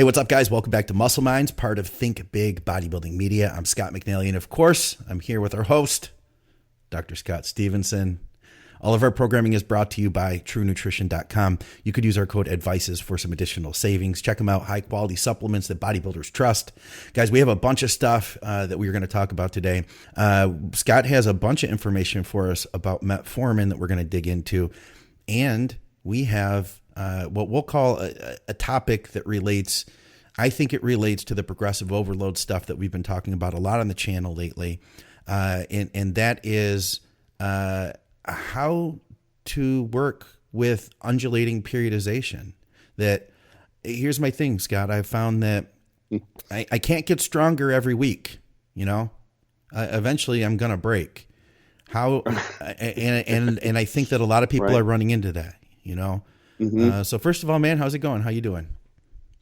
Hey, what's up, guys? Welcome back to Muscle Minds, part of Think Big Bodybuilding Media. I'm Scott McNally, and of course, I'm here with our host, Dr. Scott Stevenson. All of our programming is brought to you by TrueNutrition.com. You could use our code ADVICES for some additional savings. Check them out. High-quality supplements that bodybuilders trust. Guys, we have a bunch of stuff that we're going to talk about today. Scott has a bunch of information for us about Metformin that we're going to dig into. And we have what we'll call a topic that relates, I think it relates to the progressive overload stuff that we've been talking about a lot on the channel lately. And that is how to work with undulating periodization. That here's my thing, Scott. I've found that I can't get stronger every week. You know, eventually I'm going to break. How, and I think that a lot of people are running into that, you know? Mm-hmm. So first of all, man, how's it going? How you doing?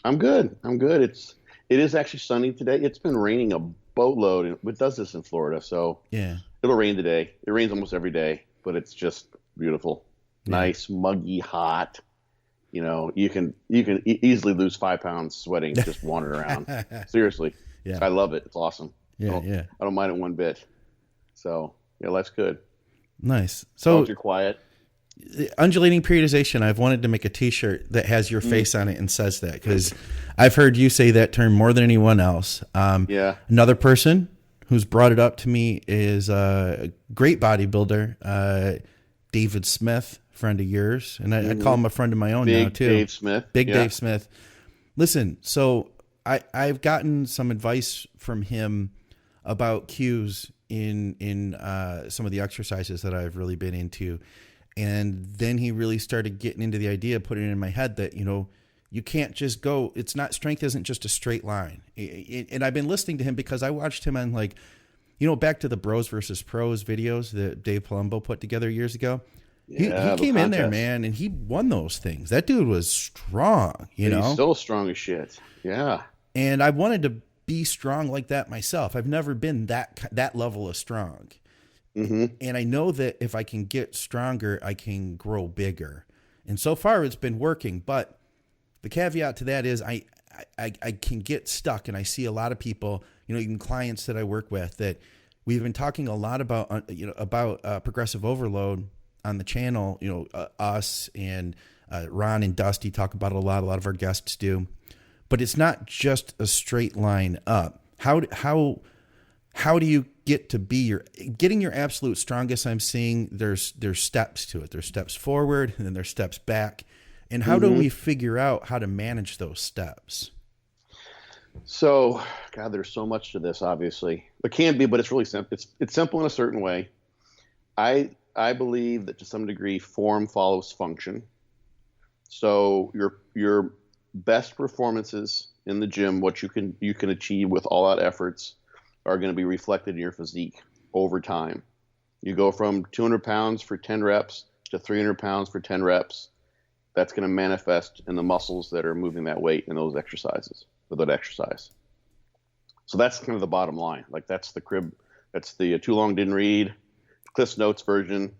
I'm good. It is actually sunny today. It's been raining a boatload, and it does this in Florida. So yeah, it'll rain today. It rains almost every day, but it's just beautiful. Yeah. Nice, muggy, hot. You know, you can easily lose 5 pounds sweating just wandering around. Seriously. Yeah. I love it. It's awesome. Yeah. I don't mind it one bit. So yeah, life's good. Nice. So you're quiet. Undulating periodization. I've wanted to make a t-shirt that has your face on it and says that, because I've heard you say that term more than anyone else. Another person who's brought it up to me is a great bodybuilder, David Smith, friend of yours. And I call him a friend of my own now too. Dave Smith. Dave Smith. Listen, so I've gotten some advice from him about cues in some of the exercises that I've really been into. And then he really started getting into the idea, putting it in my head that, you know, you can't just go, strength isn't just a straight line. And I've been listening to him because I watched him on, like, you know, back to the Bros versus Pros videos that Dave Palumbo put together years ago. Yeah, he came in there, man, and he won those things. That dude was strong, you know. He's so strong as shit. Yeah. And I wanted to be strong like that myself. I've never been that level of strong. Mm-hmm. And I know that if I can get stronger, I can grow bigger. And so far it's been working. But the caveat to that is I can get stuck. And I see a lot of people, you know, even clients that I work with, that we've been talking a lot about, progressive overload on the channel. You know, us and Ron and Dusty talk about it a lot. A lot of our guests do. But it's not just a straight line up. How do you get to be getting your absolute strongest? I'm seeing there's steps to it. There's steps forward and then there's steps back. And how do we figure out how to manage those steps? So, God, there's so much to this, obviously. It can be, but it's really simple. It's simple in a certain way. I believe that to some degree, form follows function. So your best performances in the gym, what you can achieve with all out efforts, are going to be reflected in your physique over time. You go from 200 pounds for 10 reps to 300 pounds for 10 reps. That's going to manifest in the muscles that are moving that weight in those exercises, with that exercise. So that's kind of the bottom line. Like, that's the crib. That's the Too Long Didn't Read, Cliff's Notes version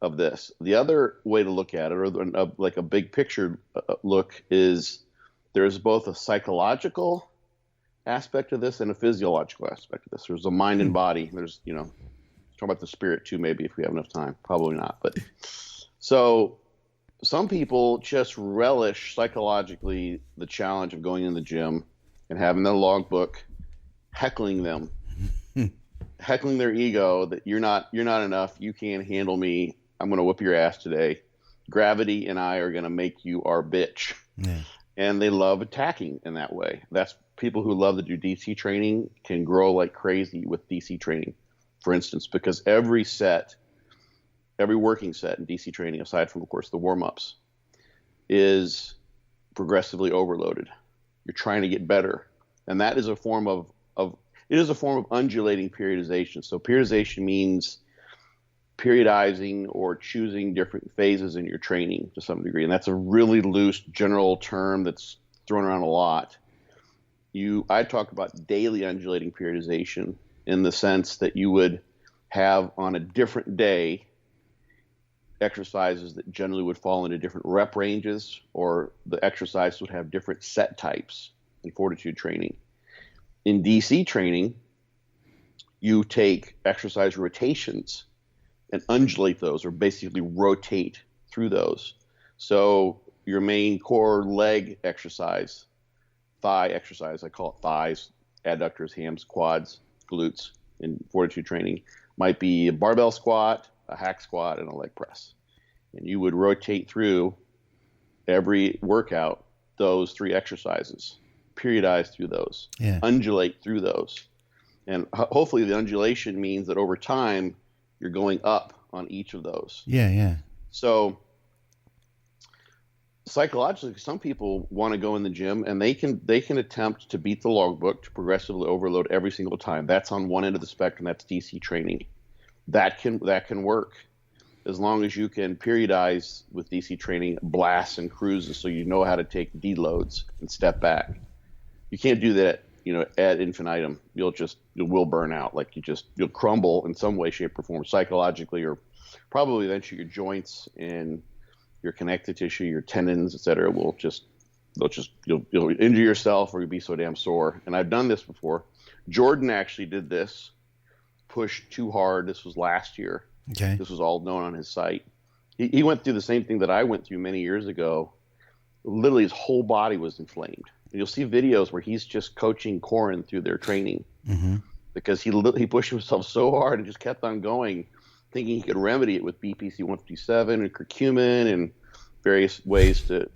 of this. The other way to look at it, or like a big picture look, is there's both a psychological aspect of this and a physiological aspect of this. There's a mind and body. There's, you know, talk about the spirit too, maybe, if we have enough time. Probably not. But so some people just relish psychologically the challenge of going in the gym and having their logbook heckling them, heckling their ego that you're not enough. You can't handle me. I'm going to whoop your ass today. Gravity and I are going to make you our bitch. Yeah. And they love attacking in that way. That's people who love to do DC training can grow like crazy with DC training, for instance, because every working set in DC training, aside from, of course, the warm-ups, is progressively overloaded. You're trying to get better. And that is a form of undulating periodization. So periodization means periodizing or choosing different phases in your training to some degree. And that's a really loose general term that's thrown around a lot. I talk about daily undulating periodization in the sense that you would have on a different day exercises that generally would fall into different rep ranges, or the exercise would have different set types in fortitude training. In DC training, you take exercise rotations and undulate those, or basically rotate through those. So your main core leg exercise, thigh exercise, I call it thighs, adductors, hams, quads, glutes in fortitude training, might be a barbell squat, a hack squat, and a leg press. And you would rotate through every workout those three exercises, periodize through those, undulate through those. And hopefully the undulation means that over time you're going up on each of those. So psychologically, some people want to go in the gym and they can attempt to beat the logbook, to progressively overload every single time. That's on one end of the spectrum. That's DC training. That can work as long as you can periodize with DC training, blasts and cruises, so you know how to take deloads and step back. You can't do that, ad infinitum. You will burn out. Like you'll crumble in some way, shape, or form, psychologically, or probably eventually your joints and your connective tissue, your tendons, etc. You'll injure yourself, or you'll be so damn sore. And I've done this before. Jordan actually did this, pushed too hard. This was last year. Okay. This was all known on his site. He went through the same thing that I went through many years ago. Literally, his whole body was inflamed. And you'll see videos where he's just coaching Corin through their training because he pushed himself so hard and just kept on going, thinking he could remedy it with BPC 157 and curcumin and various ways to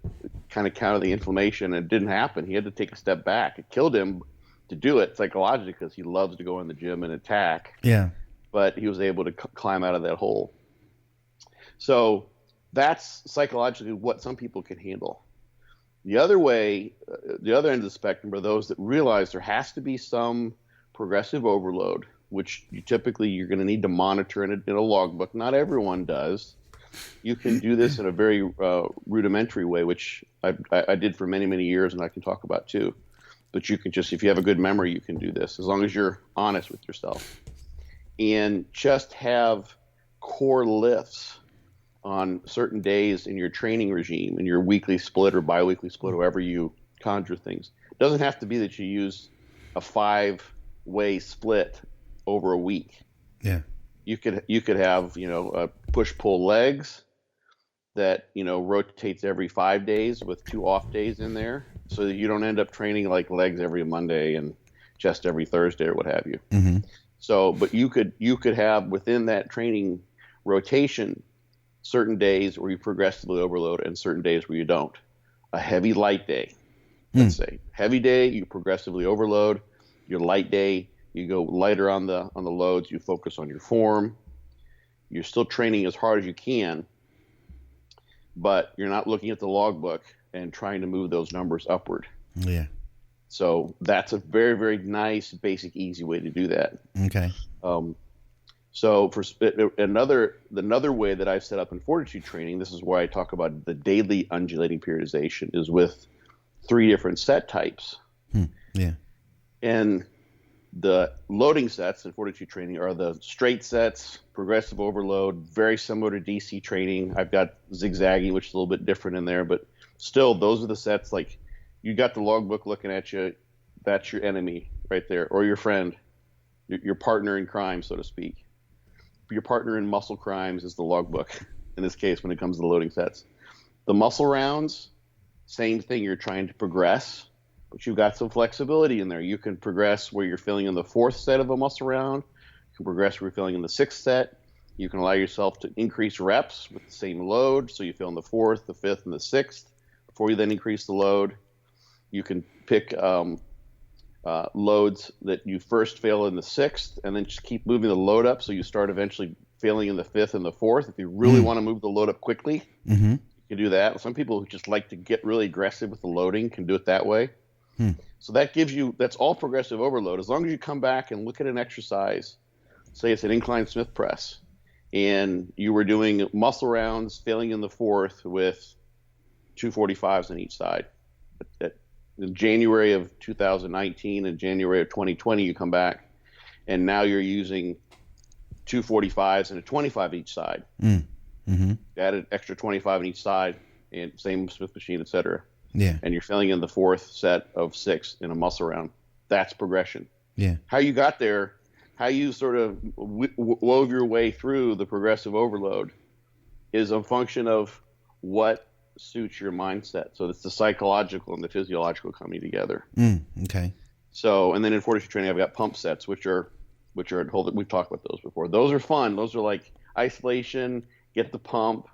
kind of counter the inflammation. And it didn't happen. He had to take a step back. It killed him to do it psychologically because he loves to go in the gym and attack. Yeah. But he was able to climb out of that hole. So that's psychologically what some people can handle. The other way, the other end of the spectrum are those that realize there has to be some progressive overload, which you're going to need to monitor in a logbook. Not everyone does. You can do this in a very rudimentary way, which I did for many, many years, and I can talk about too. But you can if you have a good memory, you can do this as long as you're honest with yourself. And just have core lifts on certain days in your training regime, in your weekly split or biweekly split, however you conjure things. It doesn't have to be that you use a 5-way split over a week. Yeah. You could have, a push-pull legs that, rotates every 5 days with 2 off days in there, so that you don't end up training like legs every Monday and chest every Thursday or what have you. Mm-hmm. So, but you could have within that training rotation certain days where you progressively overload and certain days where you don't. A heavy light day, let's say. Heavy day, you progressively overload. Your light day, you go lighter on the loads. You focus on your form. You're still training as hard as you can, but you're not looking at the logbook and trying to move those numbers upward. Yeah. So that's a very, very nice, basic, easy way to do that. Okay. So for another way that I've set up in fortitude training, this is where I talk about the daily undulating periodization, is with 3 different set types. Yeah. And the loading sets in fortitude training are the straight sets, progressive overload, very similar to DC training. I've got zigzaggy, which is a little bit different in there, but still, those are the sets. Like, you got the logbook looking at you, that's your enemy right there, or your friend, your partner in crime, so to speak. Your partner in muscle crimes is the logbook, in this case, when it comes to the loading sets. The muscle rounds, same thing. You're trying to progress, but you've got some flexibility in there. You can progress where you're feeling in the 4th set of a muscle round. You can progress where you're feeling in the 6th set. You can allow yourself to increase reps with the same load, so you feel in the 4th, the 5th, and the 6th before you then increase the load. You can pick loads that you first fail in the 6th and then just keep moving the load up, so you start eventually failing in the 5th and the 4th. If you really want to move the load up quickly, you can do that. Some people who just like to get really aggressive with the loading can do it that way. So that's all progressive overload. As long as you come back and look at an exercise, say it's an incline Smith press, and you were doing muscle rounds, failing in the 4th with 245s on each side. In January of 2019 and January of 2020, you come back, and now you're using 245s and a 25 each side. Added extra 25 on each side, and same Smith machine, etc. Yeah. and you're failing in the fourth set of 6 in a muscle round, that's progression. Yeah. How you got there, how you sort of wove your way through the progressive overload is a function of what suits your mindset. So it's the psychological and the physiological coming together. Okay. So, and then in fortitude training, I've got pump sets, which are we've talked about those before. Those are fun. Those are like isolation, get the pump.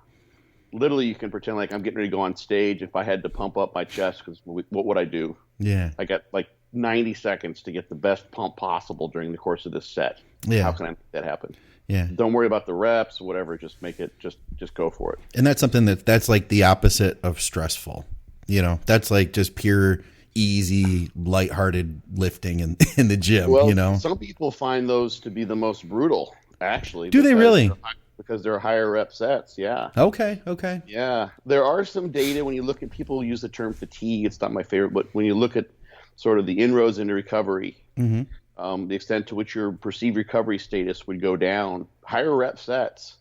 Literally, you can pretend like I'm getting ready to go on stage. If I had to pump up my chest, because what would I do? Yeah. I got like 90 seconds to get the best pump possible during the course of this set. Yeah. How can I make that happen? Yeah. Don't worry about the reps, whatever. Just make it. Just go for it. And that's something that's like the opposite of stressful. That's like just pure, easy, lighthearted lifting in the gym. Well, some people find those to be the most brutal. Actually, do they really? Because they're higher rep sets. Yeah. Okay. Yeah, there are some data when you look at people use the term fatigue. It's not my favorite, but when you look at sort of the inroads into recovery, the extent to which your perceived recovery status would go down, higher rep sets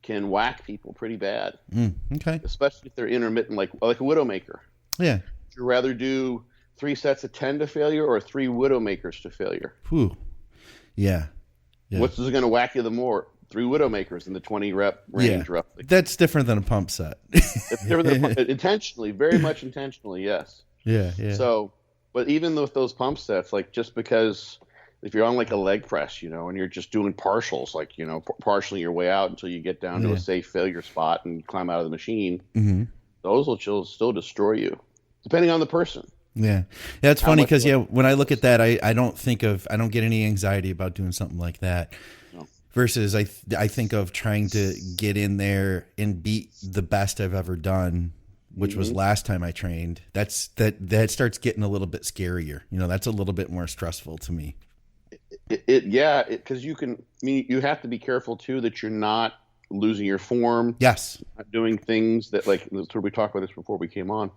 can whack people pretty bad. Okay. Especially if they're intermittent, like a Widowmaker. Yeah. Would you rather do 3 sets of 10 to failure or 3 Widowmakers to failure? Whew. Yeah. What's going to whack you the more? 3 Widowmakers in the 20 rep range, roughly. That's different than a pump set. It's different than intentionally, very much intentionally, yes. Yeah. So, but even with those pump sets, like just because if you're on like a leg press, and you're just doing partials, like, partially your way out until you get down to a safe failure spot and climb out of the machine, those will still destroy you, depending on the person. Yeah. It's funny because, when I look at that, I don't get any anxiety about doing something like that. No. Versus I think of trying to get in there and beat the best I've ever done, which was last time I trained. That starts getting a little bit scarier. That's a little bit more stressful to me. Because you have to be careful too that you're not losing your form. Yes. Not doing things that, like, sort of we talked about this before we came on.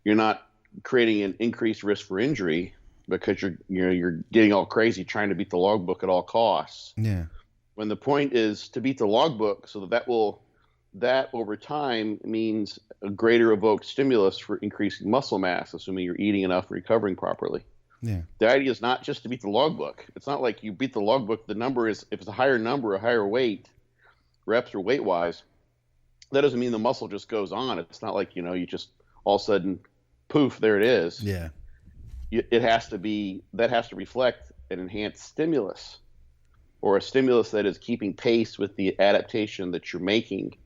You're not creating an increased risk for injury because you're getting all crazy trying to beat the logbook at all costs. Yeah. When the point is to beat the logbook, so that over time means a greater evoked stimulus for increasing muscle mass, assuming you're eating enough and recovering properly. Yeah. The idea is not just to beat the logbook. It's not like you beat the logbook. The number is, if it's a higher number, a higher weight, reps or weight wise, that doesn't mean the muscle just goes on. It's not like, you just all of a sudden, poof, there it is. Yeah. That has to reflect an enhanced stimulus, or a stimulus that is keeping pace with the adaptation that you're making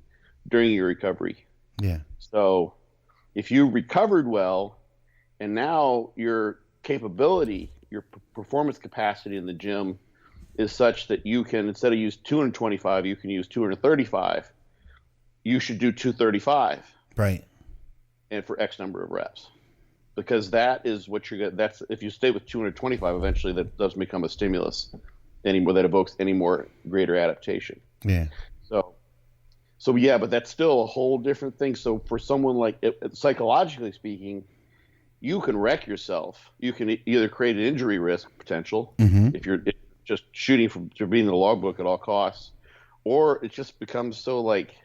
during your recovery. Yeah. So if you recovered well and now your capability, your performance capacity in the gym is such that you can, instead of use 225, you can use 235, you should do 235. Right. And for X number of reps. Because that is what you're going to, if you stay with 225, eventually that doesn't become a stimulus anymore that evokes any more greater adaptation. Yeah. So yeah, but that's still a whole different thing. So for someone like, psychologically speaking, you can wreck yourself. You can either create an injury risk potential if you're just shooting for beating the logbook at all costs, or it just becomes so like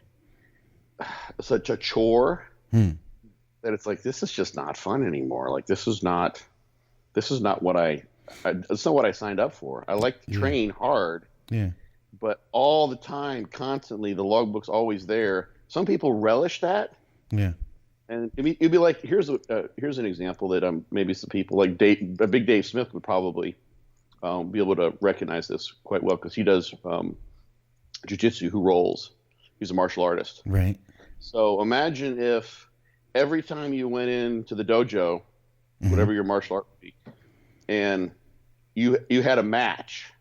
such a chore that it's like, this is just not fun anymore. Like this is not what it's not what I signed up for. I like to train hard. Yeah. But all the time, constantly, the logbook's always there. Some people relish that. Yeah. And it'd be like, here's an example that maybe some people like a big Dave Smith would probably be able to recognize this quite well, because he does jiu-jitsu, who rolls. He's a martial artist. Right. So imagine if every time you went into the dojo, whatever your martial art would be, and you had a match.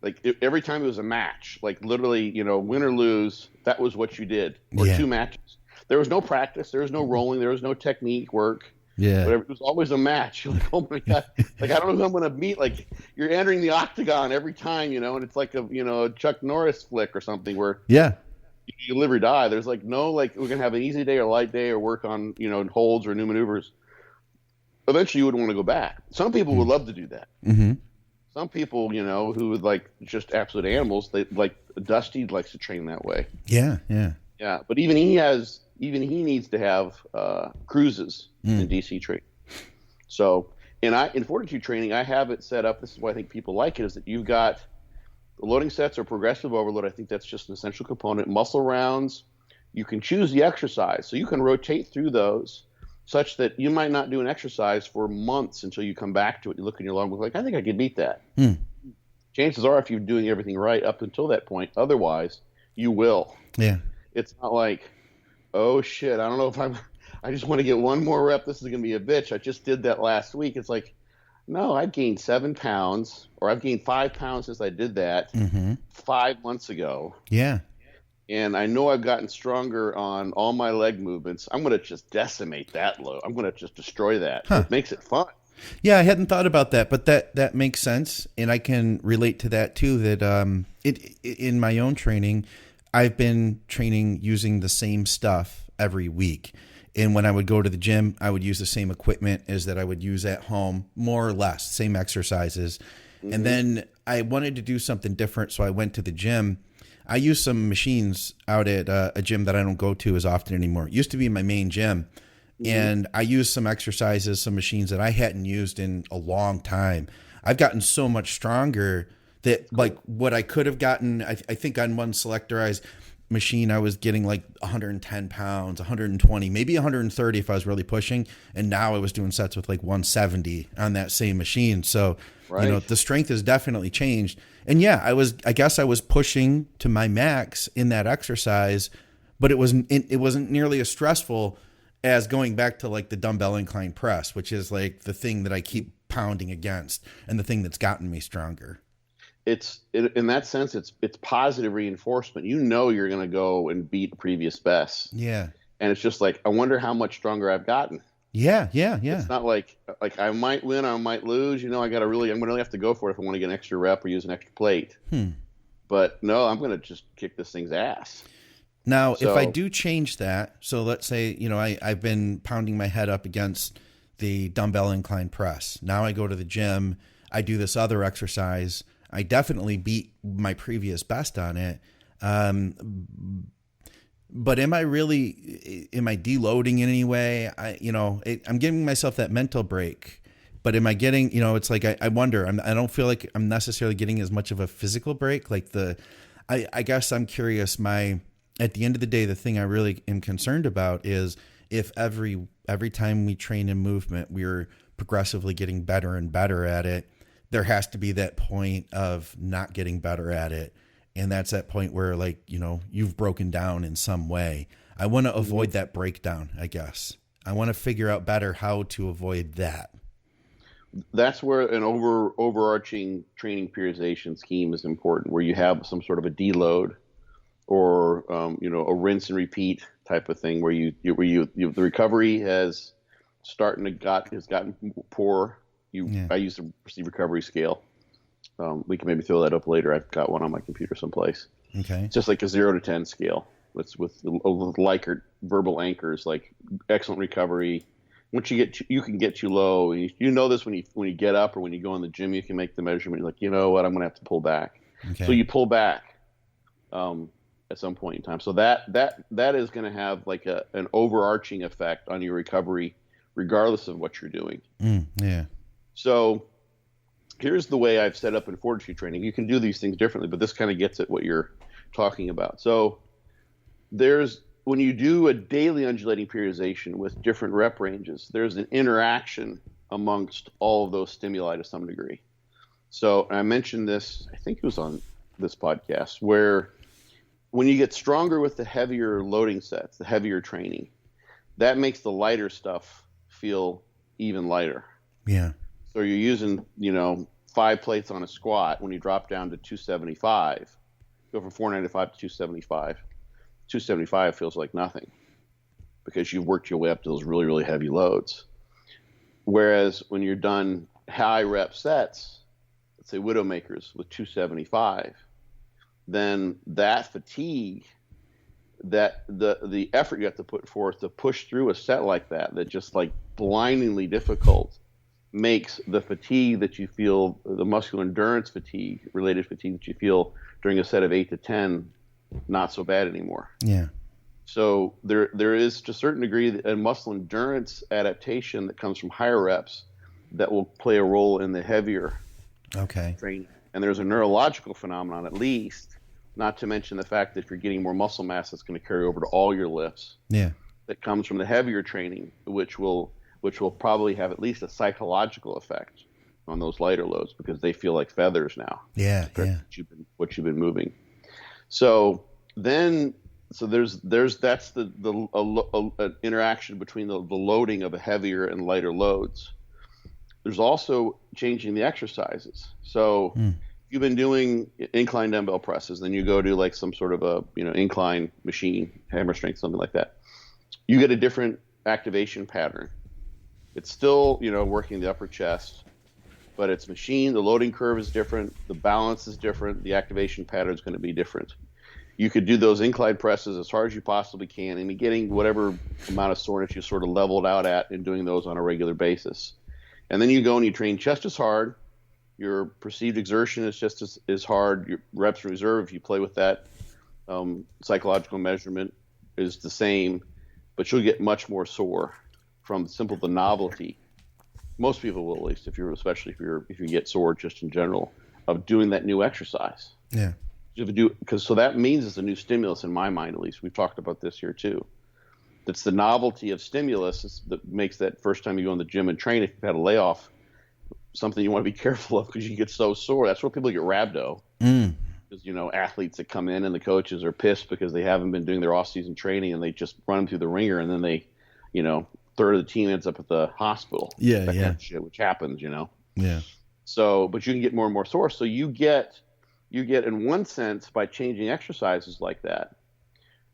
Like every time it was a match, like literally, win or lose, that was what you did. Or 2 matches. There was no practice. There was no rolling. There was no technique work. Yeah. Whatever. It was always a match. You're like, oh my God. Like, I don't know who I'm going to meet. Like, you're entering the octagon every time, and it's like a Chuck Norris flick or something where you live or die. There's like no, like, we're going to have an easy day or light day or work on, holds or new maneuvers. Eventually you would want to go back. Some people would love to do that. Mm-hmm. Some people, who would like just absolute animals, they like Dusty likes to train that way. Yeah, yeah. Yeah, but even he has even he needs to have cruises in DC training. So, in fortitude training, I have it set up. This is why I think people like it, is that you've got the loading sets or progressive overload. I think that's just an essential component. Muscle rounds, you can choose the exercise. So you can rotate through those such that you might not do an exercise for months until you come back to it. You look in your logbook like, I think I could beat that. Chances are, if you're doing everything right up until that point, otherwise you will. Yeah. It's not like, oh shit, I don't know if I just want to get one more rep. This is going to be a bitch. I just did that last week. It's like, no, I've gained 7 pounds, or I've gained 5 pounds since I did that 5 months ago. Yeah. And I know I've gotten stronger on all my leg movements. I'm going to just decimate that load. I'm going to just destroy that. It makes it fun. Yeah, I hadn't thought about that, but that makes sense, and I can relate to that too. That in my own training, I've been training using the same stuff every week, and when I would go to the gym, I would use the same equipment as that I would use at home, more or less, same exercises. And then I wanted to do something different, so I went to the gym. I use some machines out at a gym that I don't go to as often anymore. It used to be my main gym. And I used some exercises, some machines that I hadn't used in a long time. I've gotten so much stronger that like what I could have gotten, I think on one selectorized machine, I was getting like 110 pounds, 120, maybe 130 if I was really pushing. And now I was doing sets with like 170 on that same machine. So, you know, the strength has definitely changed. And yeah, I guess I was pushing to my max in that exercise, but it wasn't nearly as stressful as going back to like the dumbbell incline press, which is like the thing that I keep pounding against and the thing that's gotten me stronger. In that sense, it's positive reinforcement. You know, you're going to go and beat previous bests. Yeah. And it's just like, I wonder how much stronger I've gotten. Yeah. It's not like I might win, I might lose. You know, I'm going to really have to go for it if I want to get an extra rep or use an extra plate. But no, I'm going to just kick this thing's ass. Now, if I do change that, so let's say, you know, I've been pounding my head up against the dumbbell incline press. Now I go to the gym, I do this other exercise. I definitely beat my previous best on it. But am I deloading in any way? I'm giving myself that mental break, but am I getting, you know, it's like, I wonder, I don't feel like I'm necessarily getting as much of a physical break. Like I guess I'm curious, at the end of the day, the thing I really am concerned about is if every time we train in movement, we're progressively getting better and better at it, there has to be that point of not getting better at it. And that's that point where, like, you know, you've broken down in some way. I want to avoid that breakdown, I guess. I want to figure out better how to avoid that. That's where an overarching training periodization scheme is important, where you have some sort of a deload or a rinse and repeat type of thing, where the recovery has gotten poor. I use the recovery scale. We can maybe throw that up later. I've got one on my computer someplace. Okay. It's just like a 0 to 10 scale. It's with Likert verbal anchors, like excellent recovery. Once you can get too low. You know this when you get up or when you go in the gym, you can make the measurement. You're like, you know what, I'm going to have to pull back. Okay. So you pull back at some point in time. So that is going to have like an overarching effect on your recovery, regardless of what you're doing. Yeah. So here's the way I've set up in fortitude training. You can do these things differently, but this kind of gets at what you're talking about. So when you do a daily undulating periodization with different rep ranges, there's an interaction amongst all of those stimuli to some degree. So I mentioned this, I think it was on this podcast, where when you get stronger with the heavier loading sets, the heavier training, that makes the lighter stuff feel even lighter. Yeah. So you're using, 5 plates on a squat. When you drop down to 275, go from 495 to 275. 275 feels like nothing because you've worked your way up to those really, really heavy loads. Whereas when you're done high rep sets, let's say Widowmakers with 275, then that fatigue, that the effort you have to put forth to push through a set like that just like blindingly difficult, makes the fatigue that you feel, the muscular endurance fatigue, related fatigue that you feel during a set of 8 to 10, not so bad anymore. Yeah. So there is to a certain degree a muscle endurance adaptation that comes from higher reps that will play a role in the heavier training. And there's a neurological phenomenon, at least, not to mention the fact that if you're getting more muscle mass, that's going to carry over to all your lifts. Yeah. That comes from the heavier training, which will probably have at least a psychological effect on those lighter loads because they feel like feathers now. Yeah. What you've been moving. So there's that's the interaction between the loading of a heavier and lighter loads. There's also changing the exercises. So you've been doing incline dumbbell presses, then you go to like some sort of a incline machine, hammer strength, something like that. You get a different activation pattern. It's still working the upper chest, but it's machine. The loading curve is different. The balance is different. The activation pattern is going to be different. You could do those incline presses as hard as you possibly can and be getting whatever amount of soreness you sort of leveled out at and doing those on a regular basis. And then you go and you train just as hard. Your perceived exertion is just as hard. Your reps in reserve, if you play with that psychological measurement, is the same, but you'll get much more sore from the novelty. Most people will, at least, especially if you get sore just in general, of doing that new exercise. Yeah. So that means it's a new stimulus in my mind, at least. We've talked about this here too. That's the novelty of stimulus that makes that first time you go in the gym and train, if you've had a layoff, something you want to be careful of because you get so sore. That's where people get rhabdo. Because athletes that come in and the coaches are pissed because they haven't been doing their off-season training and they just run them through the ringer and then they, third of the team ends up at the hospital. Yeah, that kind of shit, which happens, Yeah. So, but you can get more and more sore. So you get in one sense by changing exercises like that,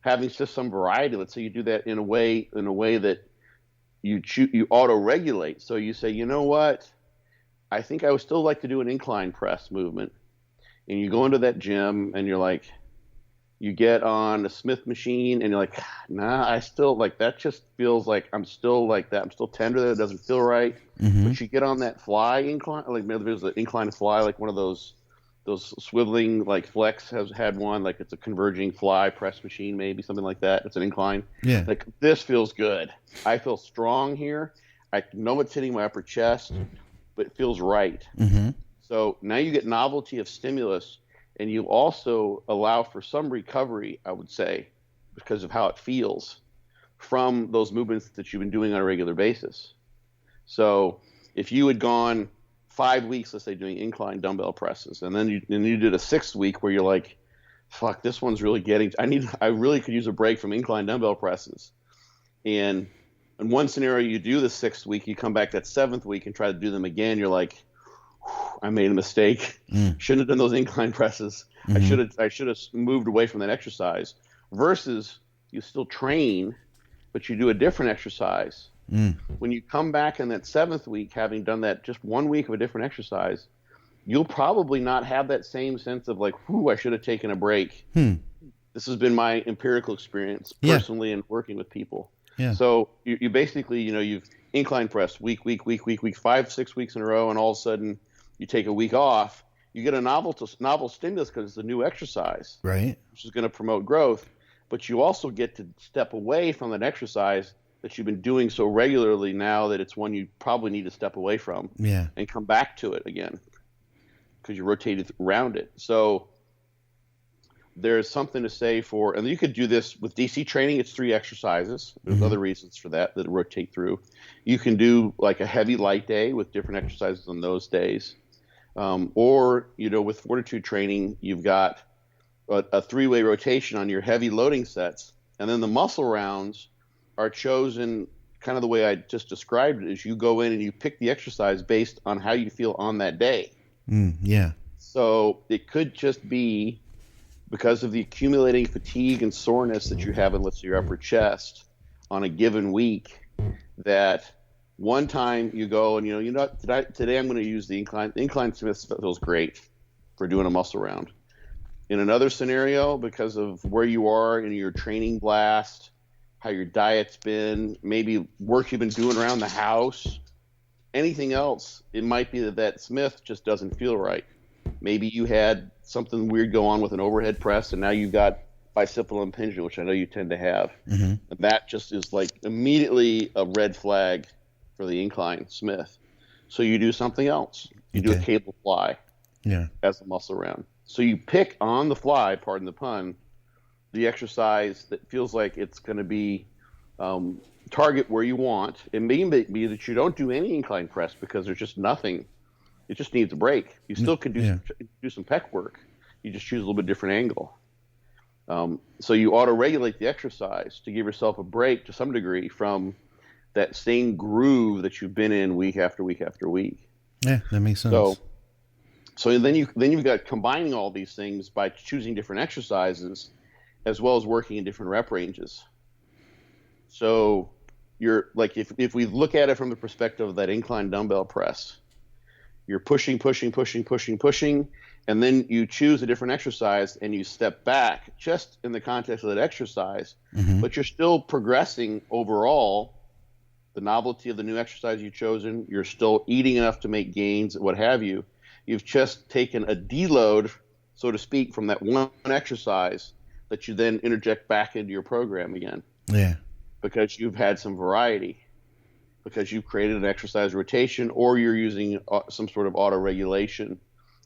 having just some variety. Let's say you do that in a way that you auto-regulate. So you say, you know what? I think I would still like to do an incline press movement. And you go into that gym and you're like, you get on a Smith machine and you're like, nah, I still like that. Just feels like I'm still like that. I'm still tender there. It doesn't feel right. But you get on that fly incline, like maybe there's an incline fly, like one of those swiveling, like Flex has had one, like it's a converging fly press machine, maybe something like that. It's an incline. Yeah. Like this feels good. I feel strong here. I know it's hitting my upper chest, but it feels right. So now you get novelty of stimulus, and you also allow for some recovery, I would say, because of how it feels from those movements that you've been doing on a regular basis. So if you had gone 5 weeks, let's say, doing incline dumbbell presses, and then you did a 6th week where you're like, fuck, this one's really getting, I really could use a break from incline dumbbell presses. And in one scenario, you do the 6th week, you come back that 7th week and try to do them again. You're like, I made a mistake. Shouldn't have done those incline presses. I should have moved away from that exercise. Versus you still train, but you do a different exercise. When you come back in that 7th week, having done that just 1 week of a different exercise, you'll probably not have that same sense of like, whew, I should have taken a break. This has been my empirical experience personally and working with people. Yeah. So you basically, you've incline press week, 5, 6 weeks in a row, and all of a sudden you take a week off. You get a novel stimulus because it's a new exercise, right? Which is going to promote growth. But you also get to step away from that exercise that you've been doing so regularly now that it's one you probably need to step away from, and come back to it again because you rotated around it. So there's something to say for, and you could do this with DC training. It's 3 exercises. There's other reasons for that rotate through. You can do like a heavy light day with different exercises on those days. Or, with fortitude training, you've got a 3-way rotation on your heavy loading sets. And then the muscle rounds are chosen kind of the way I just described it, is you go in and you pick the exercise based on how you feel on that day. So it could just be because of the accumulating fatigue and soreness that you have in, let's say, your upper chest on a given week, that one time you go and, today I'm going to use the incline. The incline Smith feels great for doing a muscle round. In another scenario, because of where you are in your training blast, how your diet's been, maybe work you've been doing around the house, anything else, it might be that Smith just doesn't feel right. Maybe you had something weird go on with an overhead press, and now you've got bicipital impingement, which I know you tend to have. Mm-hmm. And that just is like immediately a red flag for the incline Smith. So you do something else. You do a cable fly as a muscle round. So you pick on the fly, pardon the pun, the exercise that feels like it's going to be target where you want. It may be that you don't do any incline press because there's just nothing. It just needs a break. You still could do some pec work. You just choose a little bit different angle. So you auto-regulate the exercise to give yourself a break to some degree from that same groove that you've been in week after week after week. Yeah, that makes sense. So then you've got combining all these things by choosing different exercises as well as working in different rep ranges. So you're like, if we look at it from the perspective of that incline dumbbell press, you're pushing, and then you choose a different exercise and you step back just in the context of that exercise, but you're still progressing overall. The novelty of the new exercise you've chosen, you're still eating enough to make gains, what have you. You've just taken a deload, so to speak, from that one exercise that you then interject back into your program again. Yeah. Because you've had some variety, because you've created an exercise rotation, or you're using some sort of auto-regulation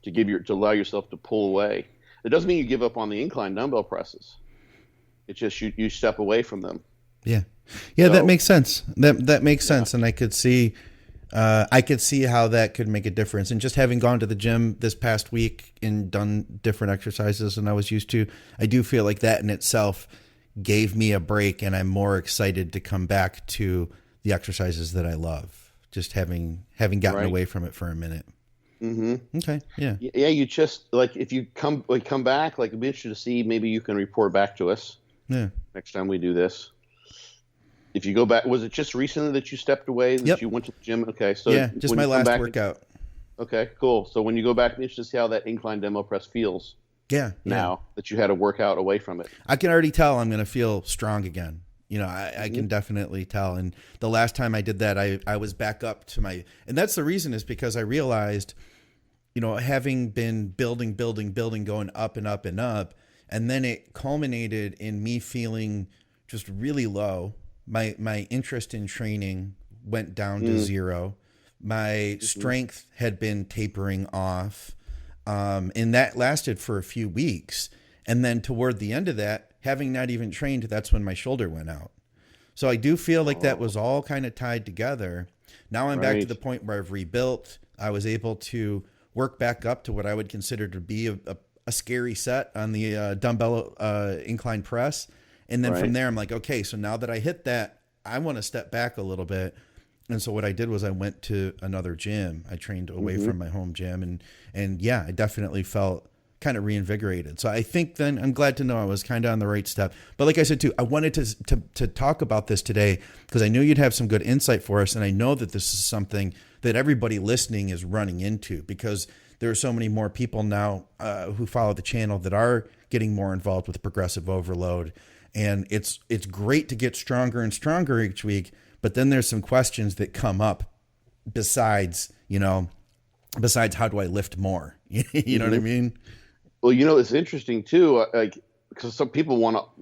to allow yourself to pull away. It doesn't mean you give up on the incline dumbbell presses. It's just you step away from them. Yeah. Yeah, so, that makes sense. That makes sense. And I could see how that could make a difference. And just having gone to the gym this past week and done different exercises than I was used to, I do feel like that in itself gave me a break, and I'm more excited to come back to the exercises that I love, just having gotten away from it for a minute. Mm-hmm. Okay. Yeah. Yeah. You just like, if you come back, like, it'd be interesting to see, maybe you can report back to us. Yeah. Next time we do this. If you go back, was it just recently that you stepped away? That you went to the gym? Okay. So yeah, just my last workout. Okay, cool. So when you go back, it's just see how that incline demo press feels. Yeah. Now that you had a workout away from it. I can already tell I'm going to feel strong again. You know, I can definitely tell. And the last time I did that, I was back up to my, and that's the reason, is because I realized, you know, having been building, going up and up and up, and then it culminated in me feeling just really low. My interest in training went down to zero. My strength had been tapering off. And that lasted for a few weeks. And then toward the end of that, having not even trained, that's when my shoulder went out. So I do feel like that was all kind of tied together. Now I'm back to the point where I've rebuilt. I was able to work back up to what I would consider to be a scary set on the dumbbell incline press. And then from there, I'm like, okay, so now that I hit that, I want to step back a little bit. And so what I did was I went to another gym. I trained away from my home gym. And yeah, I definitely felt kind of reinvigorated. So I think then I'm glad to know I was kind of on the right step. But like I said, too, I wanted to talk about this today because I knew you'd have some good insight for us. And I know that this is something that everybody listening is running into, because there are so many more people now who follow the channel that are getting more involved with progressive overload. And it's great to get stronger and stronger each week. But then there's some questions that come up besides how do I lift more? You know what I mean? Well, it's interesting too, because some people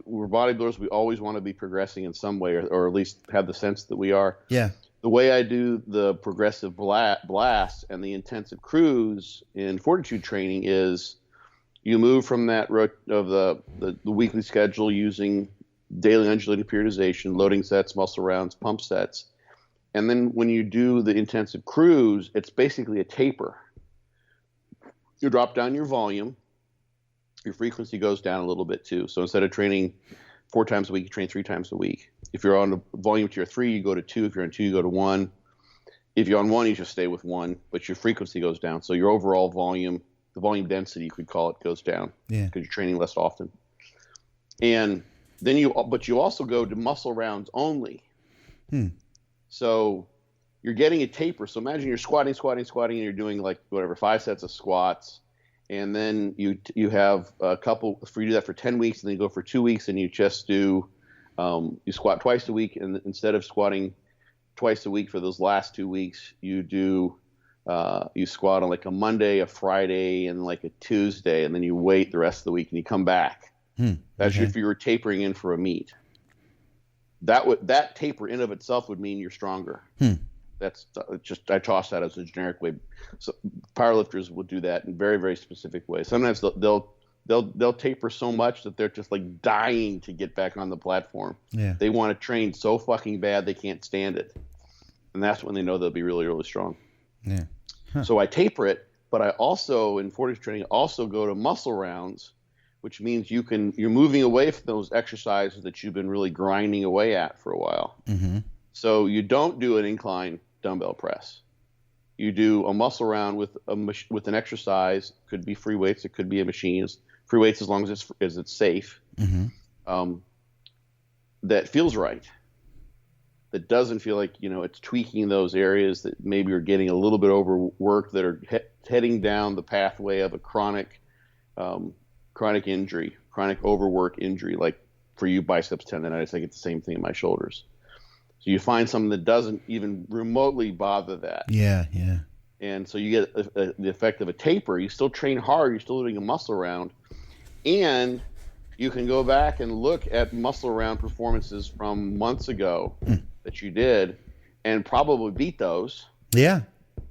we're bodybuilders. We always want to be progressing in some way, or at least have the sense that we are. Yeah. The way I do the progressive blast and the intensive cruise in fortitude training is you move from that of the weekly schedule using daily undulating periodization, loading sets, muscle rounds, pump sets. And then when you do the intensive cruise, it's basically a taper. You drop down your volume. Your frequency goes down a little bit too. So instead of training 4 times a week, you train 3 times a week. If you're on a volume tier 3, you go to 2. If you're on 2, you go to 1. If you're on 1, you just stay with 1, but your frequency goes down. So your overall volume, the volume density, you could call it, goes down. Yeah. Because you're training less often. And then you also go to muscle rounds only. So you're getting a taper. So imagine you're squatting, and you're doing 5 sets of squats. And then you have a couple, you do that for 10 weeks, and then you go for 2 weeks, and you just do, you squat twice a week. And instead of squatting twice a week for those last 2 weeks, you do, you squat on a Monday, a Friday, and a Tuesday, and then you wait the rest of the week and you come back. That's if you were tapering in for a meet. That taper in of itself would mean you're stronger. That's just, I toss that as a generic way. So powerlifters will do that in very, very specific ways. Sometimes they'll taper so much that they're just like dying to get back on the platform. Yeah. They want to train so fucking bad they can't stand it. And that's when they know they'll be really, really strong. Yeah. So I taper it, but I also, in fortitude training, also go to muscle rounds, which means you're moving away from those exercises that you've been really grinding away at for a while. So you don't do an incline dumbbell press. You do a muscle round with an exercise. Could be free weights. It could be a machine. Free weights as long as it's safe. That feels right. That doesn't feel like it's tweaking those areas that maybe are getting a little bit overworked, that are heading down the pathway of a chronic injury, chronic overwork injury. Like for you, biceps tendonitis. I get the same thing in my shoulders. So you find something that doesn't even remotely bother that. Yeah. And so you get the effect of a taper. You still train hard. You're still doing a muscle round. And you can go back and look at muscle round performances from months ago that you did and probably beat those. Yeah.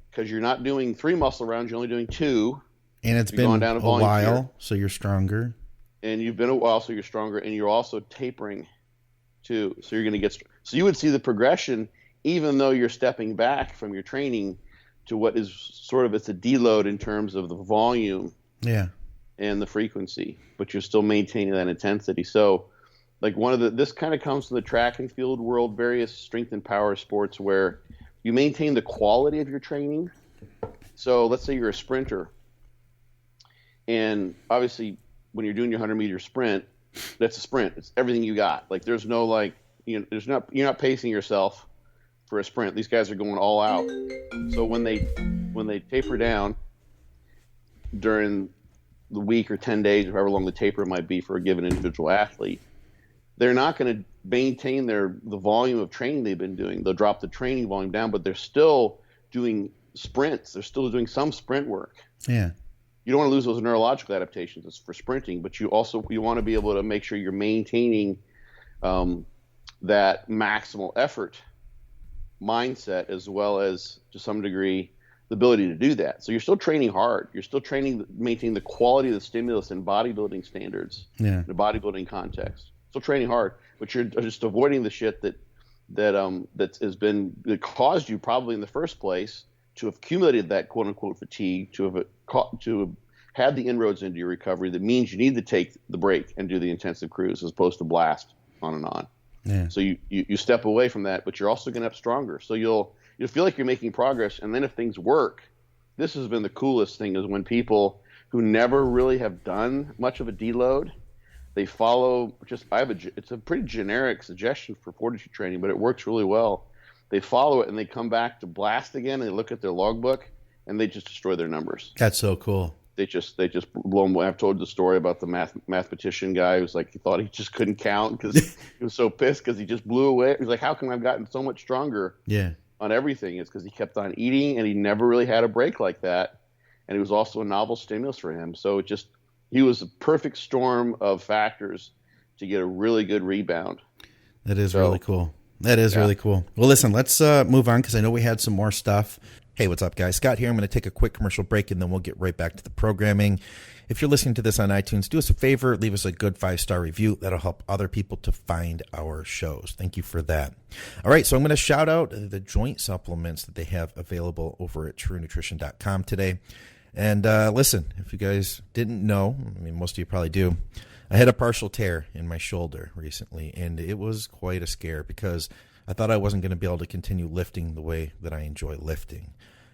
Because you're not doing 3 muscle rounds. You're only doing 2. And it's been a while, so you're stronger. And you've been a while, so you're stronger. And you're also tapering too. So you're going to get so you would see the progression, even though you're stepping back from your training to what is sort of, it's a deload in terms of the volume and the frequency, but you're still maintaining that intensity. So like this kind of comes from the track and field world, various strength and power sports where you maintain the quality of your training. So let's say you're a sprinter, and obviously when you're doing your 100-meter sprint, that's a sprint. It's everything you got. Like there's no you're not pacing yourself for a sprint. These guys are going all out. So when they taper down during the week or 10 days, or however long the taper might be for a given individual athlete, they're not going to maintain the volume of training they've been doing. They'll drop the training volume down, but they're still doing sprints. They're still doing some sprint work. Yeah. You don't want to lose those neurological adaptations for sprinting, but you want to be able to make sure you're maintaining that maximal effort mindset, as well as to some degree the ability to do that. So you're still training hard. You're still maintaining the quality of the stimulus in bodybuilding standards, the bodybuilding context. Still training hard, but you're just avoiding the shit that caused you probably in the first place to have accumulated that quote unquote fatigue, to have had the inroads into your recovery. That means you need to take the break and do the intensive cruise as opposed to blast on and on. Yeah. So you step away from that, but you're also going to have stronger. So you'll feel like you're making progress. And then if things work, this has been the coolest thing, is when people who never really have done much of a deload, they follow it's a pretty generic suggestion for fortitude training, but it works really well. They follow it and they come back to blast again, and they look at their logbook and they just destroy their numbers. That's so cool. They just blow them away. I've told the story about the mathematician guy who's like, he thought he just couldn't count because he was so pissed because he just blew away. He's like, how come I've gotten so much stronger on everything? It's because he kept on eating and he never really had a break like that. And it was also a novel stimulus for him. So he was a perfect storm of factors to get a really good rebound. That is really cool. That is really cool. Well, listen, let's move on because I know we had some more stuff. Hey, what's up, guys? Scott here. I'm going to take a quick commercial break, and then we'll get right back to the programming. If you're listening to this on iTunes, do us a favor. Leave us a good 5-star review. That'll help other people to find our shows. Thank you for that. All right, so I'm going to shout out the joint supplements that they have available over at truenutrition.com today. And listen, if you guys didn't know, I mean, most of you probably do, I had a partial tear in my shoulder recently, and it was quite a scare because I thought I wasn't going to be able to continue lifting the way that I enjoy lifting.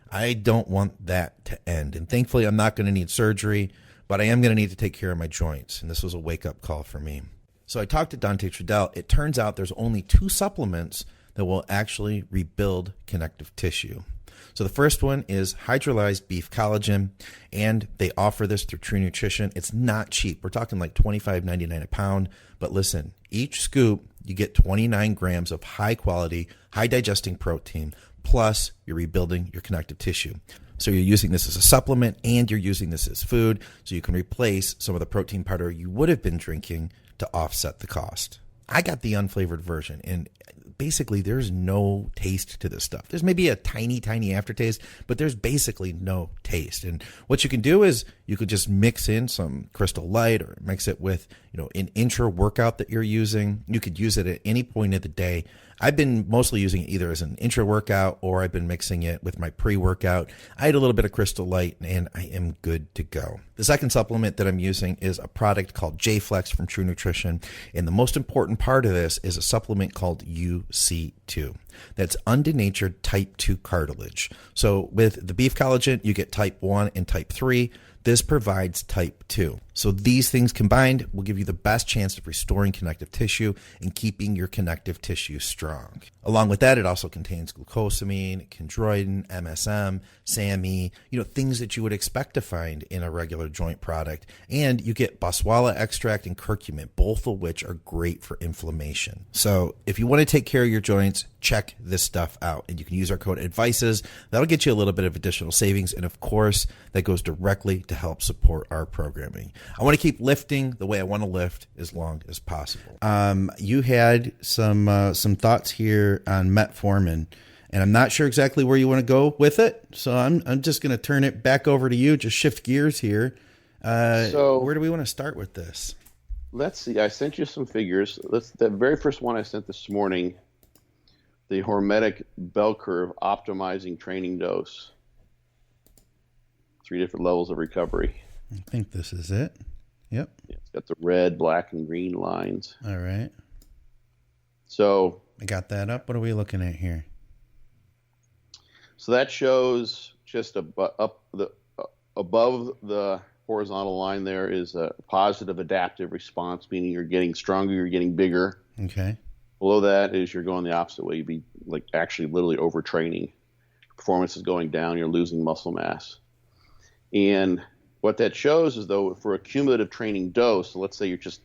I don't want that to end, and thankfully I'm not going to need surgery, but I am going to need to take care of my joints, and this was a wake-up call for me. So I talked to Dante Trudell. It turns out there's only 2 supplements that will actually rebuild connective tissue. So the first one is hydrolyzed beef collagen, and they offer this through True Nutrition. It's not cheap. We're talking like $25.99 a pound. But listen, each scoop, you get 29 grams of high-quality, high-digesting protein, plus you're rebuilding your connective tissue. So you're using this as a supplement and you're using this as food, so you can replace some of the protein powder you would have been drinking to offset the cost. I got the unflavored version, and basically there's no taste to this stuff. There's maybe a tiny, tiny aftertaste, but there's basically no taste. And what you can do is you could just mix in some Crystal Light or mix it with, an intra workout that you're using. You could use it at any point of the day. I've been mostly using it either as an intra workout or I've been mixing it with my pre-workout. I had a little bit of Crystal Light and I am good to go. The second supplement that I'm using is a product called J-Flex from True Nutrition. And the most important part of this is a supplement called UC2. That's undenatured type 2 cartilage. So with the beef collagen, you get type 1 and type 3. This provides type 2. So these things combined will give you the best chance of restoring connective tissue and keeping your connective tissue strong. Along with that, it also contains glucosamine, chondroitin, MSM, SAMe, things that you would expect to find in a regular joint product. And you get boswellia extract and curcumin, both of which are great for inflammation. So if you want to take care of your joints, check this stuff out. And you can use our code ADVICES. That'll get you a little bit of additional savings. And of course, that goes directly to help support our programming. I want to keep lifting the way I want to lift as long as possible. You had some thoughts here on Metformin, and I'm not sure exactly where you want to go with it. So I'm just going to turn it back over to you. Just shift gears here. So where do we want to start with this? Let's see. I sent you some figures. The very first one I sent this morning, the hormetic bell curve optimizing training dose. 3 different levels of recovery. I think this is it. Yep. It's got the red, black, and green lines. All right. So I got that up. What are we looking at here? So that shows just above the horizontal line there is a positive adaptive response, meaning you're getting stronger, you're getting bigger. Okay. Below that is you're going the opposite way. You'd be like actually literally overtraining. Performance is going down. You're losing muscle mass. And what that shows is, though, for a cumulative training dose, so let's say you just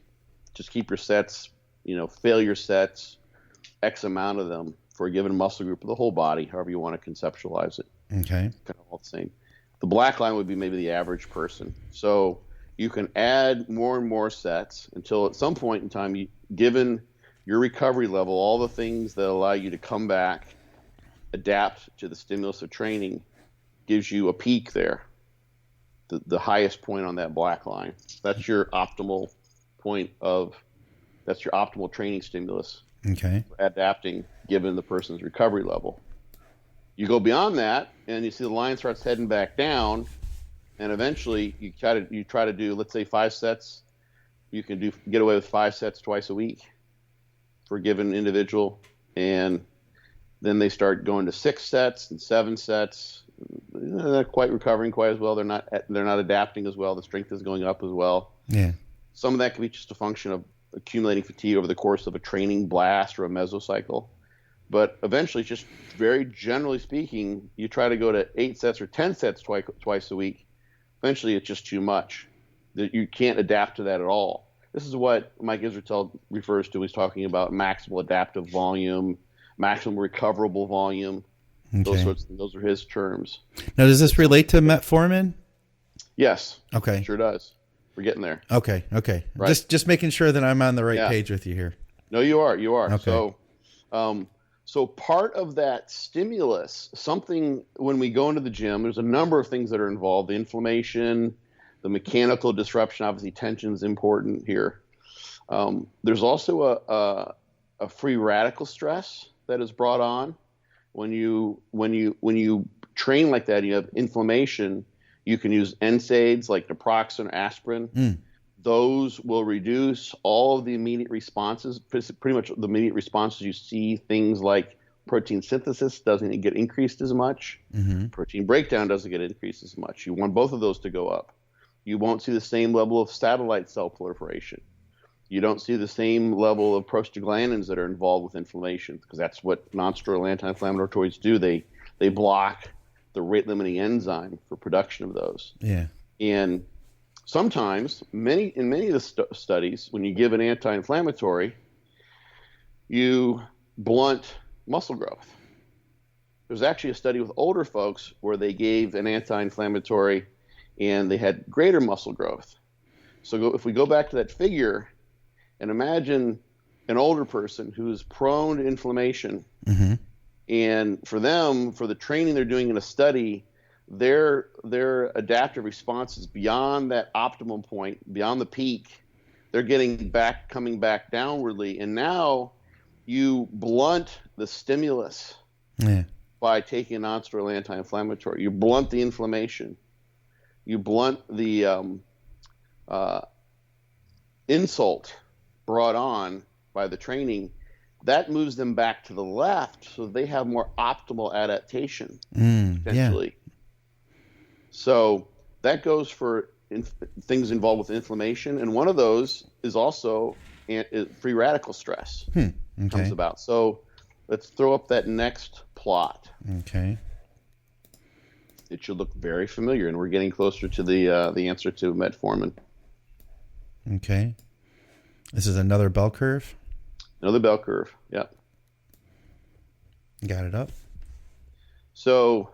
keep your sets, fail your sets, X amount of them for a given muscle group of the whole body, however you want to conceptualize it. Okay. Kind of all the same. The black line would be maybe the average person. So you can add more and more sets until at some point in time, given your recovery level, all the things that allow you to come back, adapt to the stimulus of training, gives you a peak there. The highest point on that black line. That's your optimal that's your optimal training stimulus. Okay. For adapting given the person's recovery level. You go beyond that and you see the line starts heading back down, and eventually you try to do, let's say, 5 sets. You can get away with 5 sets twice a week for a given individual, and then they start going to 6 sets and 7 sets. They're not quite recovering quite as well. They're not adapting as well. The strength is going up as well. Yeah. Some of that can be just a function of accumulating fatigue over the course of a training blast or a mesocycle. But eventually, just very generally speaking, you try to go to 8 sets or 10 sets twice a week. Eventually, it's just too much. You can't adapt to that at all. This is what Mike Israetel refers to. He's talking about maximal adaptive volume, maximum recoverable volume. Okay. Those are his terms. Now, does this relate to Metformin? Yes. Okay. Sure does. We're getting there. Okay. Right. Just making sure that I'm on the right page with you here. No, you are. Okay. So part of that stimulus, something when we go into the gym, there's a number of things that are involved. The inflammation, the mechanical disruption, obviously tension is important here. There's also a free radical stress that is brought on. When you train like that, you have inflammation. You can use NSAIDs like naproxen, aspirin. Those will reduce all of the immediate responses. Pretty much the immediate responses you see, things like protein synthesis doesn't get increased as much. Mm-hmm. Protein breakdown doesn't get increased as much. You want both of those to go up. You won't see the same level of satellite cell proliferation. You don't see the same level of prostaglandins that are involved with inflammation, because that's what nonsteroidal anti-inflammatories do. They block the rate-limiting enzyme for production of those. Yeah. And sometimes, in many of the studies, when you give an anti-inflammatory, you blunt muscle growth. There's actually a study with older folks where they gave an anti-inflammatory and they had greater muscle growth. So if we go back to that figure and imagine an older person who's prone to inflammation, and for them, for the training they're doing in a study, their adaptive response is beyond that optimum point, beyond the peak. They're coming back downwardly, and now you blunt the stimulus by taking a non-steroidal anti-inflammatory. You blunt the inflammation. You blunt the insult brought on by the training. That moves them back to the left, so they have more optimal adaptation, potentially. Yeah. So that goes for things involved with inflammation, and one of those is also free radical stress comes about. So let's throw up that next plot. Okay. It should look very familiar, and we're getting closer to the answer to metformin. Okay. This is another bell curve? Another bell curve, yep. Got it up. So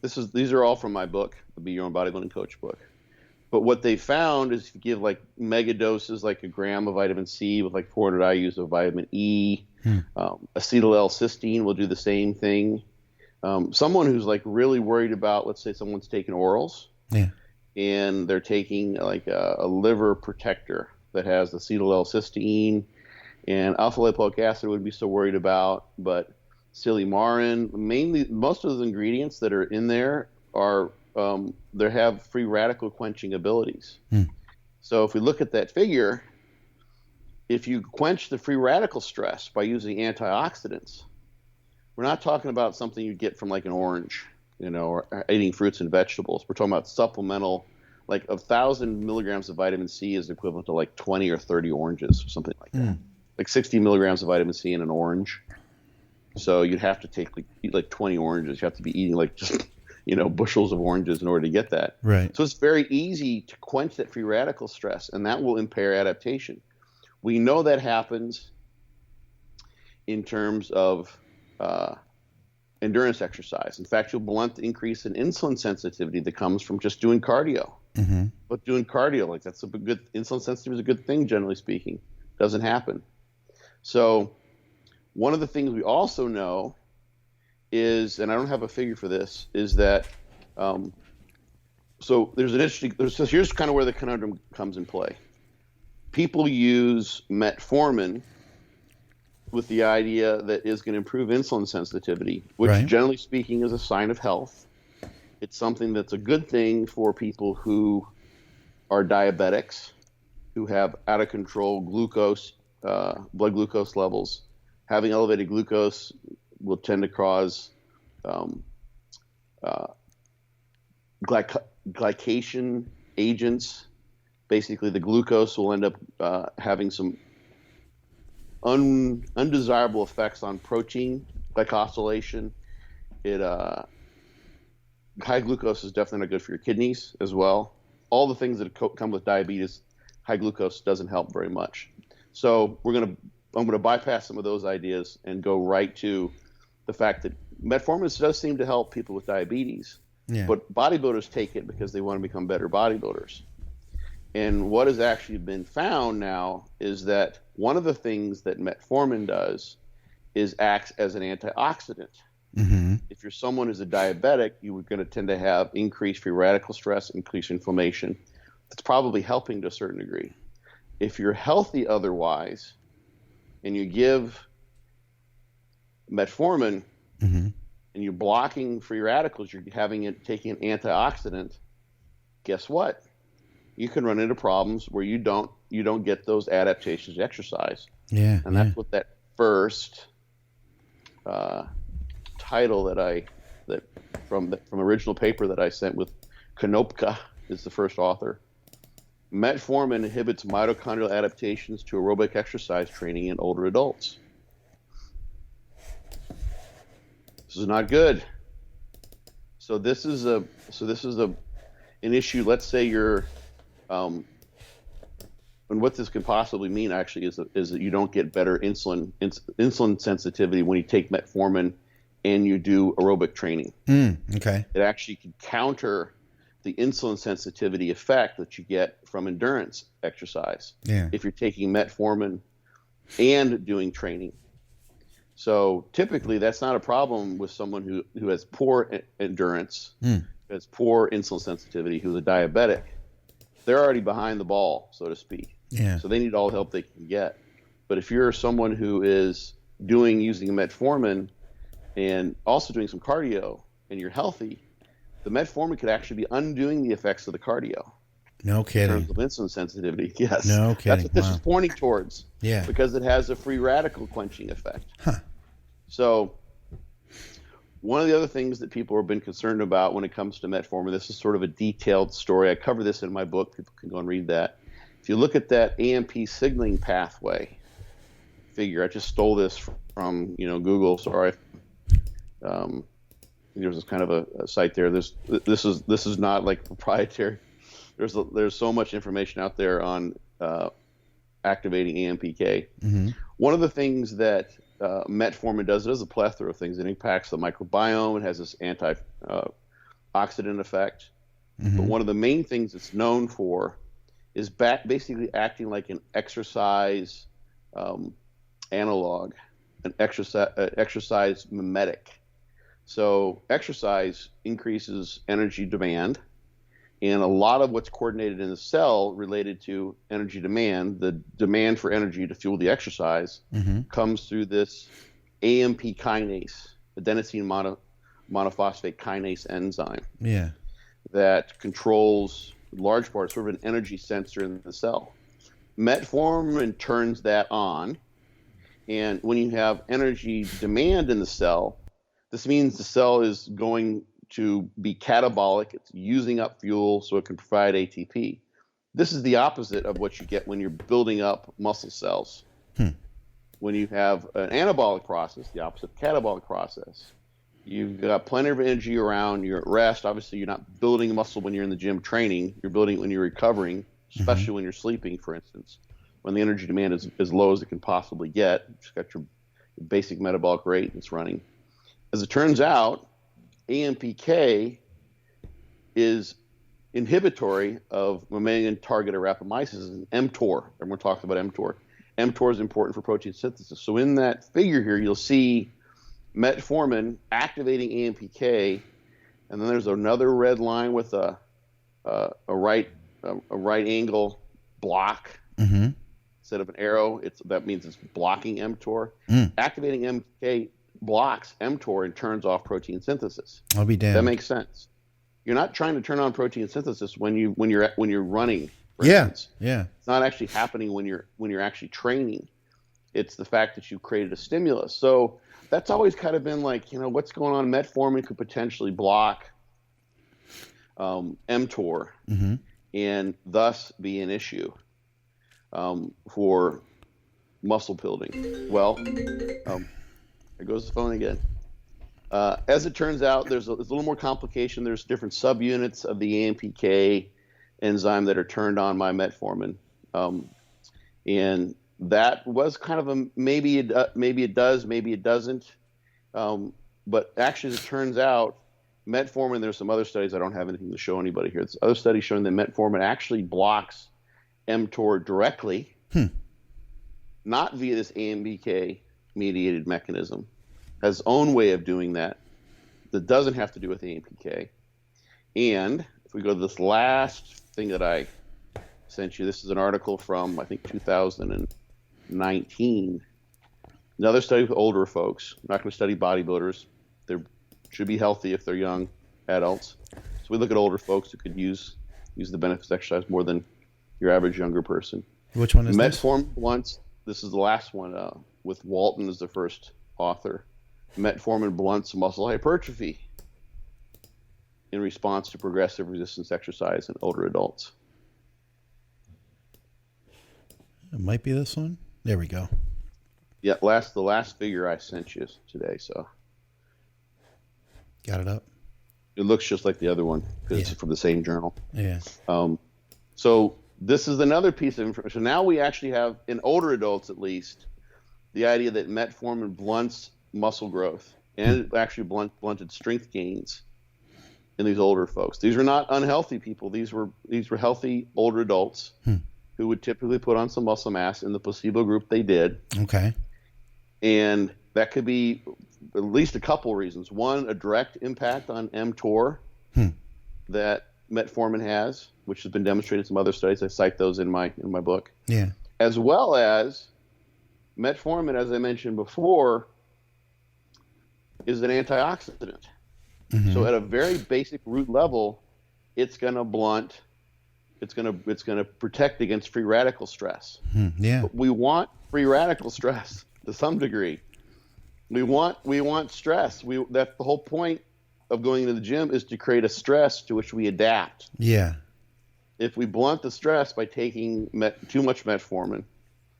these are all from my book, the Be Your Own Bodybuilding Coach book. But what they found is if you give like mega doses, like a gram of vitamin C with like 400 IUs of vitamin E, acetyl L-cysteine will do the same thing. Someone who's like really worried about, let's say someone's taking orals, and they're taking like a liver protector that has acetyl L-cysteine, and alpha lipoic acid would be so worried about, but silymarin, mainly most of those ingredients that are in there are they have free radical quenching abilities. So if we look at that figure, if you quench the free radical stress by using antioxidants, we're not talking about something you get from like an orange, or eating fruits and vegetables. We're talking about supplemental, like 1,000 milligrams of vitamin C is equivalent to like 20 or 30 oranges or something like that. Like 60 milligrams of vitamin C in an orange. So you'd have to eat like 20 oranges. You have to be eating like just, bushels of oranges in order to get that. Right. So it's very easy to quench that free radical stress, and that will impair adaptation. We know that happens in terms of endurance exercise. In fact, you'll blunt the increase in insulin sensitivity that comes from just doing cardio. But doing cardio, like that's a good, insulin sensitivity is a good thing, generally speaking. Doesn't happen. So one of the things we also know is, and I don't have a figure for this, is that so here's kind of where the conundrum comes in play. People use metformin with the idea that is going to improve insulin sensitivity, which generally speaking is a sign of health. It's something that's a good thing for people who are diabetics, who have out of control glucose, blood glucose levels. Having elevated glucose will tend to cause glycation agents. Basically, the glucose will end up having some undesirable effects on protein glycosylation. High glucose is definitely not good for your kidneys as well. All the things that come with diabetes, high glucose doesn't help very much. So I'm going to bypass some of those ideas and go right to the fact that metformin does seem to help people with diabetes, but bodybuilders take it because they want to become better bodybuilders. And what has actually been found now is that one of the things that metformin does is acts as an antioxidant. If you're someone who's a diabetic, you're going to tend to have increased free radical stress, increased inflammation. That's probably helping to a certain degree. If you're healthy otherwise, and you give metformin, and you're blocking free radicals, you're taking an antioxidant, guess what? You can run into problems where you don't get those adaptations to exercise. And that's what that first title that from original paper that I sent with Konopka is the first author. Metformin inhibits mitochondrial adaptations to aerobic exercise training in older adults. This is not good. So this is an issue. Let's say you're, and what this could possibly mean actually is that you don't get better insulin sensitivity when you take metformin and you do aerobic training. Okay. It actually can counter the insulin sensitivity effect that you get from endurance exercise if you're taking metformin and doing training. So typically that's not a problem with someone who has poor endurance, has poor insulin sensitivity, who's a diabetic. They're already behind the ball, so to speak. Yeah. So they need all the help they can get. But if you're someone who is using metformin and also doing some cardio and you're healthy, the metformin could actually be undoing the effects of the cardio. No kidding. In terms of insulin sensitivity, yes. No kidding. That's what this is pointing towards. Yeah. Because it has a free radical quenching effect. Huh. So one of the other things that people have been concerned about when it comes to metformin, this is sort of a detailed story. I cover this in my book. People can go and read that. If you look at that AMP signaling pathway figure, I just stole this from Google. Sorry. There's this kind of a site there. This is not like proprietary. There's so much information out there on activating AMPK. Mm-hmm. One of the things that metformin does, it does a plethora of things. It impacts the microbiome. It has this antioxidant effect. Mm-hmm. But one of the main things it's known for is basically acting like an exercise analog, an exercise mimetic. So exercise increases energy demand, and a lot of what's coordinated in the cell related to energy demand, the demand for energy to fuel the exercise, comes through this AMP kinase, adenosine monophosphate kinase enzyme. Yeah. That controls, in large part, sort of an energy sensor in the cell. Metformin turns that on, and when you have energy demand in the cell, this means the cell is going to be catabolic. It's using up fuel so it can provide ATP. This is the opposite of what you get when you're building up muscle cells. When you have an anabolic process, the opposite of catabolic process, you've got plenty of energy around, you're at rest. Obviously, you're not building muscle when you're in the gym training. You're building it when you're recovering, especially when you're sleeping, for instance, when the energy demand is as low as it can possibly get. You've got your basic metabolic rate that's running. As it turns out, AMPK is inhibitory of mammalian targeted rapamycin, and mTOR. Everyone talks about mTOR. mTOR is important for protein synthesis. So in that figure here, you'll see metformin activating AMPK, and then there's another red line with a right angle block instead of an arrow. That means it's blocking mTOR. Activating AMPK blocks mTOR and turns off protein synthesis. I'll be damned. That makes sense. You're not trying to turn on protein synthesis when you're running. For instance. Yeah. It's not actually happening when you're actually training. It's the fact that you created a stimulus. So that's always kind of been like, what's going on? Metformin could potentially block mTOR and thus be an issue for muscle building. Well, there goes the phone again. As it turns out, there's a little more complication. There's different subunits of the AMPK enzyme that are turned on by metformin. And that was kind of a maybe it does, maybe it doesn't. But actually, as it turns out, metformin, there's some other studies. I don't have anything to show anybody here. There's other studies showing that metformin actually blocks mTOR directly, not via this AMPK-mediated mechanism. Has its own way of doing that doesn't have to do with AMPK. And if we go to this last thing that I sent you, this is an article from, I think, 2019. Another study with older folks. I'm not going to study bodybuilders. They should be healthy if they're young adults. So we look at older folks who could use the benefits of exercise more than your average younger person. Which one is Metformin blunts. This is the last one with Walton as the first author. Metformin blunts muscle hypertrophy in response to progressive resistance exercise in older adults. It might be this one. There we go. Yeah, the last figure I sent you today. So got it up. It looks just like the other one because it's from the same journal. Yeah. So this is another piece of information. So now we actually have, in older adults at least, the idea that metformin blunts muscle growth. and it actually blunted strength gains in these older folks. These were not unhealthy people. These were healthy older adults who would typically put on some muscle mass. In the placebo group, they did. Okay. And that could be at least a couple reasons. One, a direct impact on mTOR that metformin has, which has been demonstrated in some other studies. I cite those in my book. Yeah. As well as metformin, as I mentioned before, is an antioxidant. So at a very basic root level, it's going to blunt, it's going to protect against free radical stress. Yeah. But we want free radical stress to some degree. We want stress. That's the whole point of going to the gym, is to create a stress to which we adapt. Yeah. If we blunt the stress by taking too much metformin,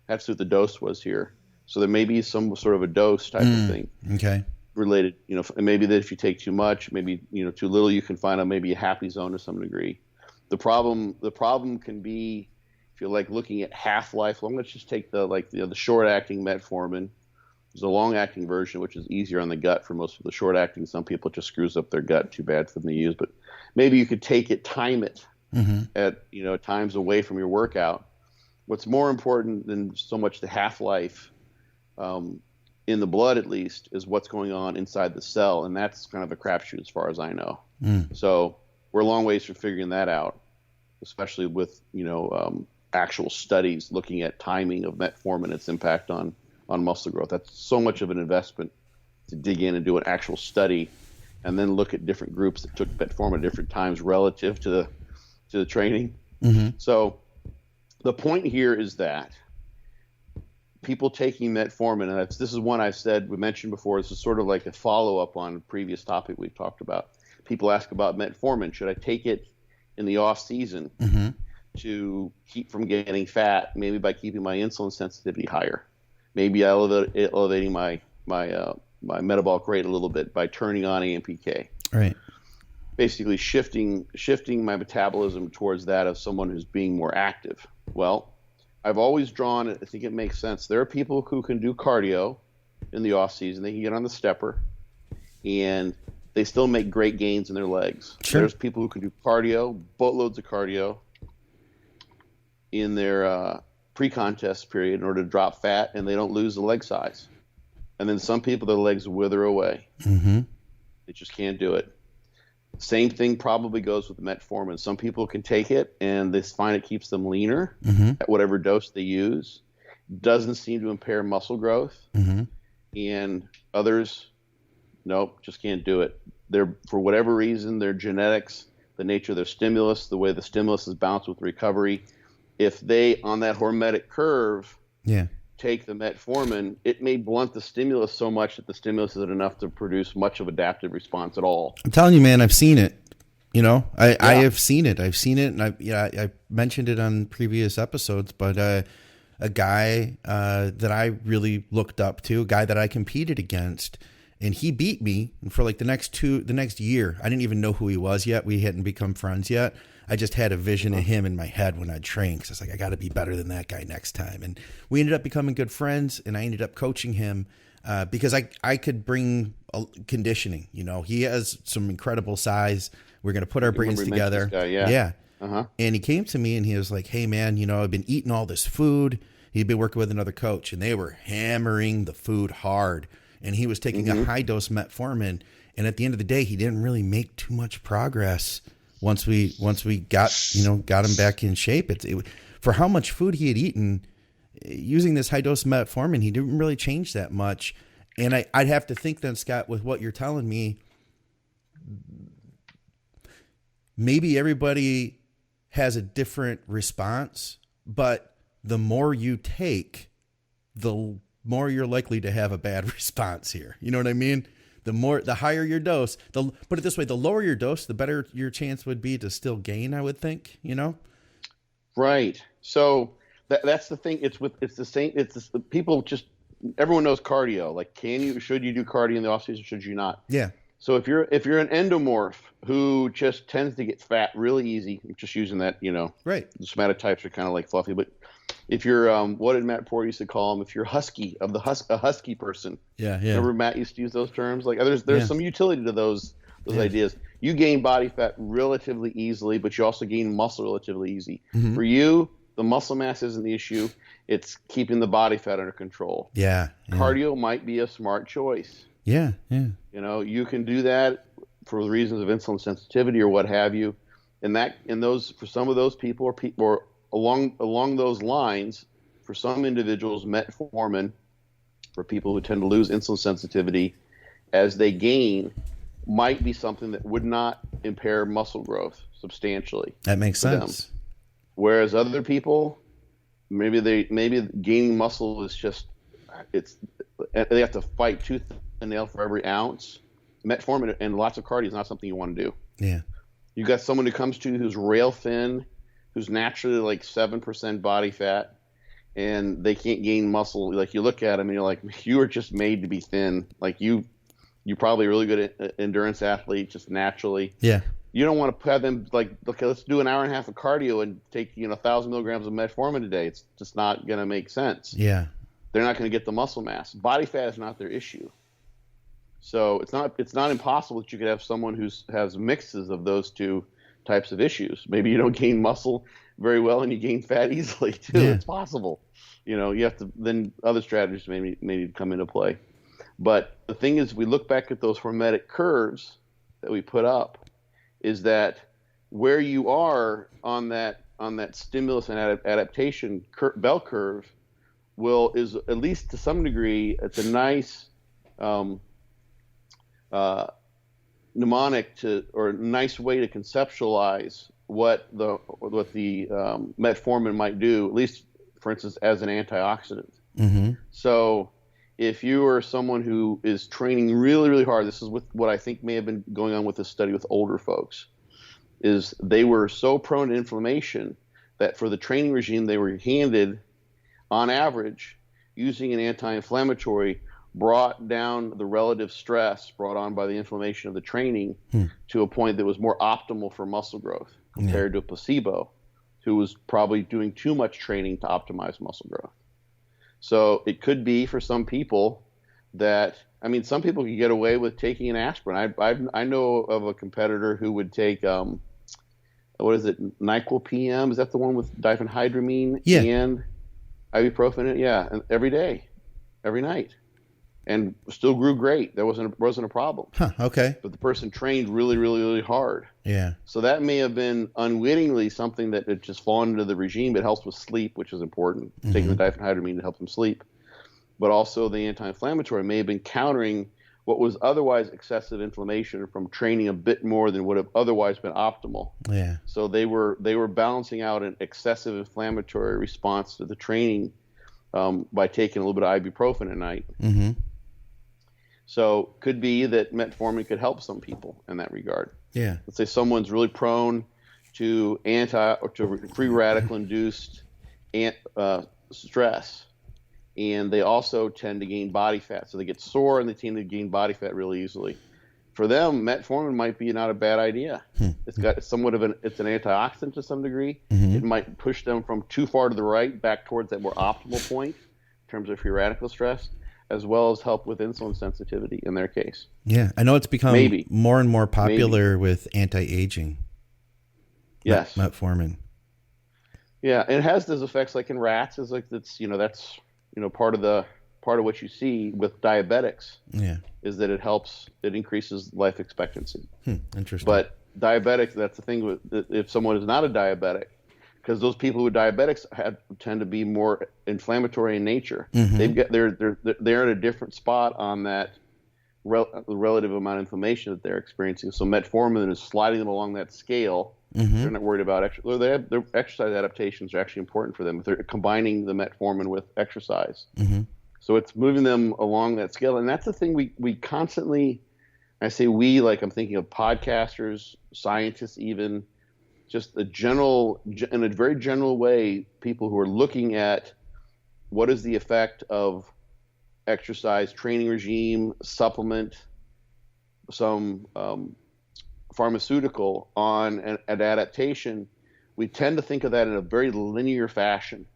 that's what the dose was here. So there may be some sort of a dose type of thing. Okay. Related, maybe that if you take too much, maybe, too little, you can find maybe a happy zone to some degree. The problem can be, if you're like looking at half-life, well, let's just take the short-acting metformin. There's a long-acting version, which is easier on the gut for most of the short-acting. Some people, it just screws up their gut. Too bad for them to use. But maybe you could time it at times away from your workout. What's more important than so much the half-life, in the blood at least, is what's going on inside the cell, and that's kind of a crapshoot as far as I know. So we're a long ways from figuring that out, especially with actual studies looking at timing of metformin, its impact on muscle growth. That's so much of an investment to dig in and do an actual study, and then look at different groups that took metformin at different times relative to the training. So the point here is that people taking metformin, and this is one we mentioned before, this is sort of like a follow-up on a previous topic we've talked about. People ask about metformin. Should I take it in the off-season to keep from getting fat, maybe by keeping my insulin sensitivity higher? Maybe elevating my metabolic rate a little bit by turning on AMPK. Right. Basically shifting my metabolism towards that of someone who's being more active. Well, I've always drawn it. I think it makes sense. There are people who can do cardio in the off season. They can get on the stepper, and they still make great gains in their legs. Sure. There's people who can do cardio, boatloads of cardio, in their pre-contest period in order to drop fat, and they don't lose the leg size. And then some people, their legs wither away. They just can't do it. Same thing probably goes with metformin. Some people can take it and they find it keeps them leaner at whatever dose they use. Doesn't seem to impair muscle growth. And others, nope, just can't do it. For whatever reason, their genetics, the nature of their stimulus, the way the stimulus is bounced with recovery, if they, on that hormetic curve, take the metformin, it may blunt the stimulus so much that the stimulus isn't enough to produce much of adaptive response at all. I'm telling you, man, I've seen it. I have seen it. I've seen it, and I mentioned it on previous episodes. But a guy that I really looked up to, a guy that I competed against, and he beat me for like the next year. I didn't even know who he was yet. We hadn't become friends yet. I just had a vision of him in my head when I trained, because I was like, I got to be better than that guy next time. And we ended up becoming good friends, and I ended up coaching him because I could bring conditioning. He has some incredible size. We're going to put our brains together. Guy, yeah. And he came to me and he was like, hey, man, I've been eating all this food. He'd been working with another coach, and they were hammering the food hard. And he was taking a high dose metformin. And at the end of the day, he didn't really make too much progress. Once we got him back in shape, for how much food he had eaten, using this high dose metformin, he didn't really change that much. And I'd have to think then, Scott, with what you're telling me, maybe everybody has a different response, but the more you take, the more you're likely to have a bad response here. You know what I mean? The higher your dose, put it this way, the lower your dose, the better your chance would be to still gain, I would think, Right. So that's the thing. It's the same. People everyone knows cardio. Like, should you do cardio in the off season? Should you not? Yeah. So if you're an endomorph who just tends to get fat really easy, I'm just using that, right. The somatotypes are kind of like fluffy, but if you're what did Matt Poore used to call them? If you're a husky person. Yeah, yeah. Remember Matt used to use those terms? Like there's Yeah. some utility to those Yeah. ideas. You gain body fat relatively easily, but you also gain muscle relatively easy. Mm-hmm. For you, the muscle mass isn't the issue. It's keeping the body fat under control. Yeah, yeah. Cardio might be a smart choice. Yeah, yeah. You know, you can do that for the reasons of insulin sensitivity or what have you. And those for some of those people or along those lines, for some individuals, metformin for people who tend to lose insulin sensitivity as they gain might be something that would not impair muscle growth substantially. That makes sense. Them. Whereas other people, maybe gaining muscle is just they have to fight tooth and nail for every ounce. Metformin and lots of cardio is not something you want to do. Yeah. You got someone who comes to you who's rail thin, who's naturally like 7% body fat, and they can't gain muscle. Like you look at them and you're like, you are just made to be thin. Like you're probably a really good endurance athlete just naturally. Yeah. You don't want to have them like, okay, let's do an hour and a half of cardio and take 1,000 milligrams of metformin a day. It's just not going to make sense. Yeah. They're not going to get the muscle mass. Body fat is not their issue. So it's not impossible that you could have someone who has mixes of those two types of issues. Maybe you don't gain muscle very well and you gain fat easily too. Yeah. It's possible. You have to, then other strategies maybe come into play. But the thing is, we look back at those hormetic curves that we put up, is that where you are on that stimulus and adaptation bell curve is at least to some degree, it's a nice mnemonic or nice way to conceptualize what the metformin might do, at least for instance as an antioxidant. Mm-hmm. So if you are someone who is training really, really hard, this is what I think may have been going on with this study with older folks, is they were so prone to inflammation that for the training regime they were handed, on average, using an anti-inflammatory brought down the relative stress brought on by the inflammation of the training to a point that was more optimal for muscle growth compared to a placebo who was probably doing too much training to optimize muscle growth. So it could be for some people that, some people can get away with taking an aspirin. I know of a competitor who would take, what is it, NyQuil PM? Is that the one with diphenhydramine and ibuprofen? Yeah, and every day, every night. And still grew great. There wasn't a problem. Huh, okay. But the person trained really, really, really hard. Yeah. So that may have been unwittingly something that had just fallen into the regime. It helps with sleep, which is important. Mm-hmm. Taking the diphenhydramine to help them sleep. But also the anti-inflammatory may have been countering what was otherwise excessive inflammation from training a bit more than would have otherwise been optimal. Yeah. So they were balancing out an excessive inflammatory response to the training by taking a little bit of ibuprofen at night. Mm-hmm. So could be that metformin could help some people in that regard. Yeah. Let's say someone's really prone to free radical induced stress, and they also tend to gain body fat. So they get sore and they tend to gain body fat really easily. For them, metformin might be not a bad idea. It's got somewhat of it's an antioxidant to some degree. Mm-hmm. It might push them from too far to the right back towards that more optimal point in terms of free radical stress, as well as help with insulin sensitivity in their case. Yeah, I know it's become more and more popular with anti-aging. Yes, metformin. Yeah, and it has those effects like in rats. Is like that's part of what you see with diabetics. Yeah, is that it increases life expectancy. Interesting. But diabetics, that's the thing with if someone is not a diabetic. Because those people who are diabetics tend to be more inflammatory in nature. Mm-hmm. They're at a different spot on that relative amount of inflammation that they're experiencing. So metformin is sliding them along that scale. Mm-hmm. They're not worried about their exercise adaptations are actually important for them if they're combining the metformin with exercise. Mm-hmm. So it's moving them along that scale, and that's the thing we constantly. I say we, like I'm thinking of podcasters, scientists, even. Just in a very general way, people who are looking at what is the effect of exercise, training regime, supplement, some pharmaceutical on an adaptation, we tend to think of that in a very linear fashion,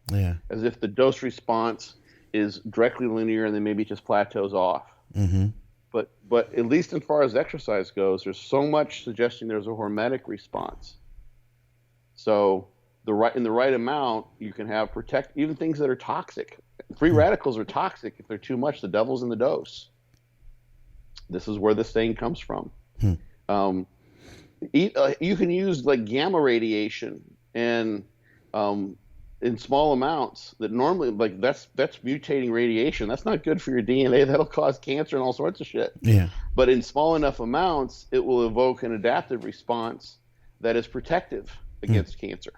as if the dose response is directly linear and then maybe it just plateaus off. Mm-hmm. But at least as far as exercise goes, there's so much suggesting there's a hormetic response. So in the right amount, you can have even things that are toxic. Free radicals are toxic if they're too much. The devil's in the dose. This is where this saying comes from. You can use like gamma radiation and in small amounts that normally, like that's mutating radiation. That's not good for your DNA. That'll cause cancer and all sorts of shit. Yeah. But in small enough amounts, it will evoke an adaptive response that is protective against cancer.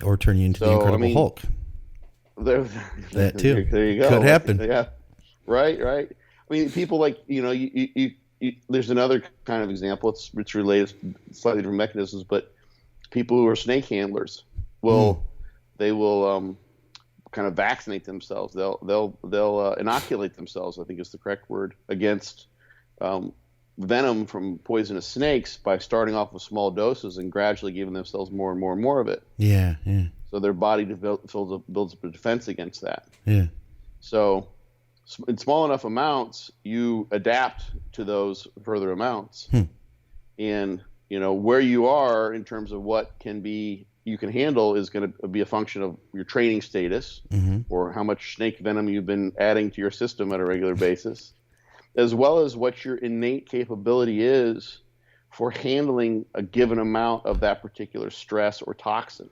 Or turn you into the Incredible Hulk. That too. There you go. Could happen. Yeah. Right. I mean, people like, there's another kind of example. It's related, slightly different mechanisms, but people who are snake handlers they will kind of vaccinate themselves. They'll inoculate themselves, I think is the correct word, against venom from poisonous snakes by starting off with small doses and gradually giving themselves more and more and more of it. Yeah. So their body builds up a defense against that. Yeah. So in small enough amounts, you adapt to those further amounts. And, where you are in terms of what you can handle is going to be a function of your training status or how much snake venom you've been adding to your system at a regular basis, as well as what your innate capability is for handling a given amount of that particular stress or toxin.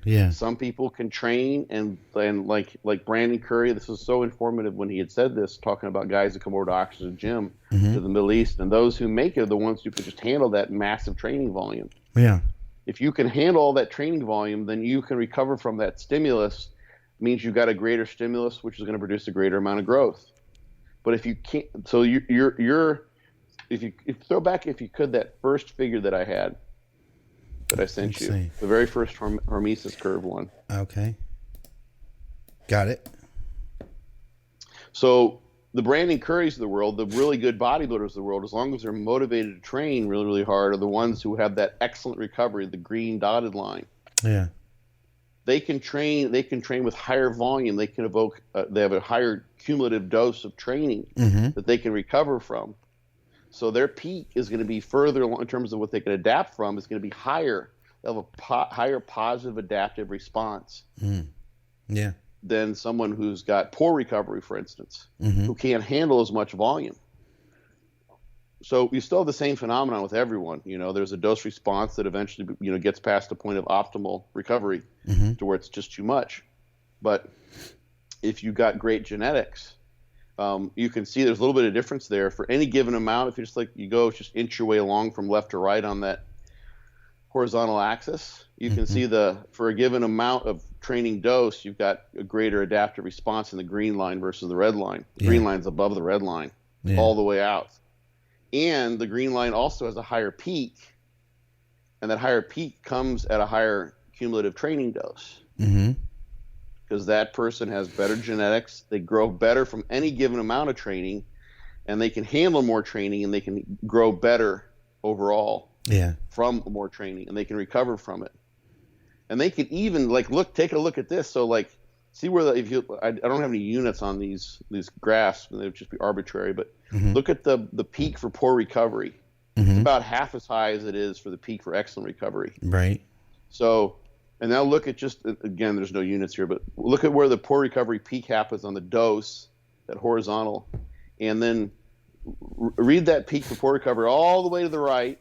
Yeah. Some people can train and like Brandon Curry, this was so informative when he had said this, talking about guys that come over to Oxygen Gym to the Middle East, and those who make it are the ones who can just handle that massive training volume. Yeah. If you can handle all that training volume, then you can recover from that stimulus. It means you've got a greater stimulus, which is going to produce a greater amount of growth. But if you can't, so if you throw back, if you could, that first figure that I had, that I sent you, the very first hormesis curve one. Okay. Got it. So the Brandon Currys of the world, the really good bodybuilders of the world, as long as they're motivated to train really, really hard, are the ones who have that excellent recovery, the green dotted line. Yeah. They can train with higher volume. They can they have a higher cumulative dose of training that they can recover from. So their peak is going to be further along in terms of what they can adapt from. Is going to be higher. They'll have a higher positive adaptive response. Yeah. Than someone who's got poor recovery, for instance, who can't handle as much volume. So you still have the same phenomenon with everyone. There's a dose response that eventually, gets past the point of optimal recovery to where it's just too much. But if you got great genetics, you can see there's a little bit of difference there for any given amount. If you just inch your way along from left to right on that horizontal axis, you can see for a given amount of training dose, you've got a greater adaptive response in the green line versus the red line. The green line's above the red line all the way out. And the green line also has a higher peak, and that higher peak comes at a higher cumulative training dose. Because that person has better genetics, they grow better from any given amount of training, and they can handle more training, and they can grow better overall from more training, and they can recover from it. And they can even take a look at this. So see where I don't have any units on these graphs, they would just be arbitrary, but look at the peak for poor recovery. It's about half as high as it is for the peak for excellent recovery. Right. So, and now look at again, there's no units here, but look at where the poor recovery peak happens on the dose, that horizontal, and then read that peak for poor recovery all the way to the right,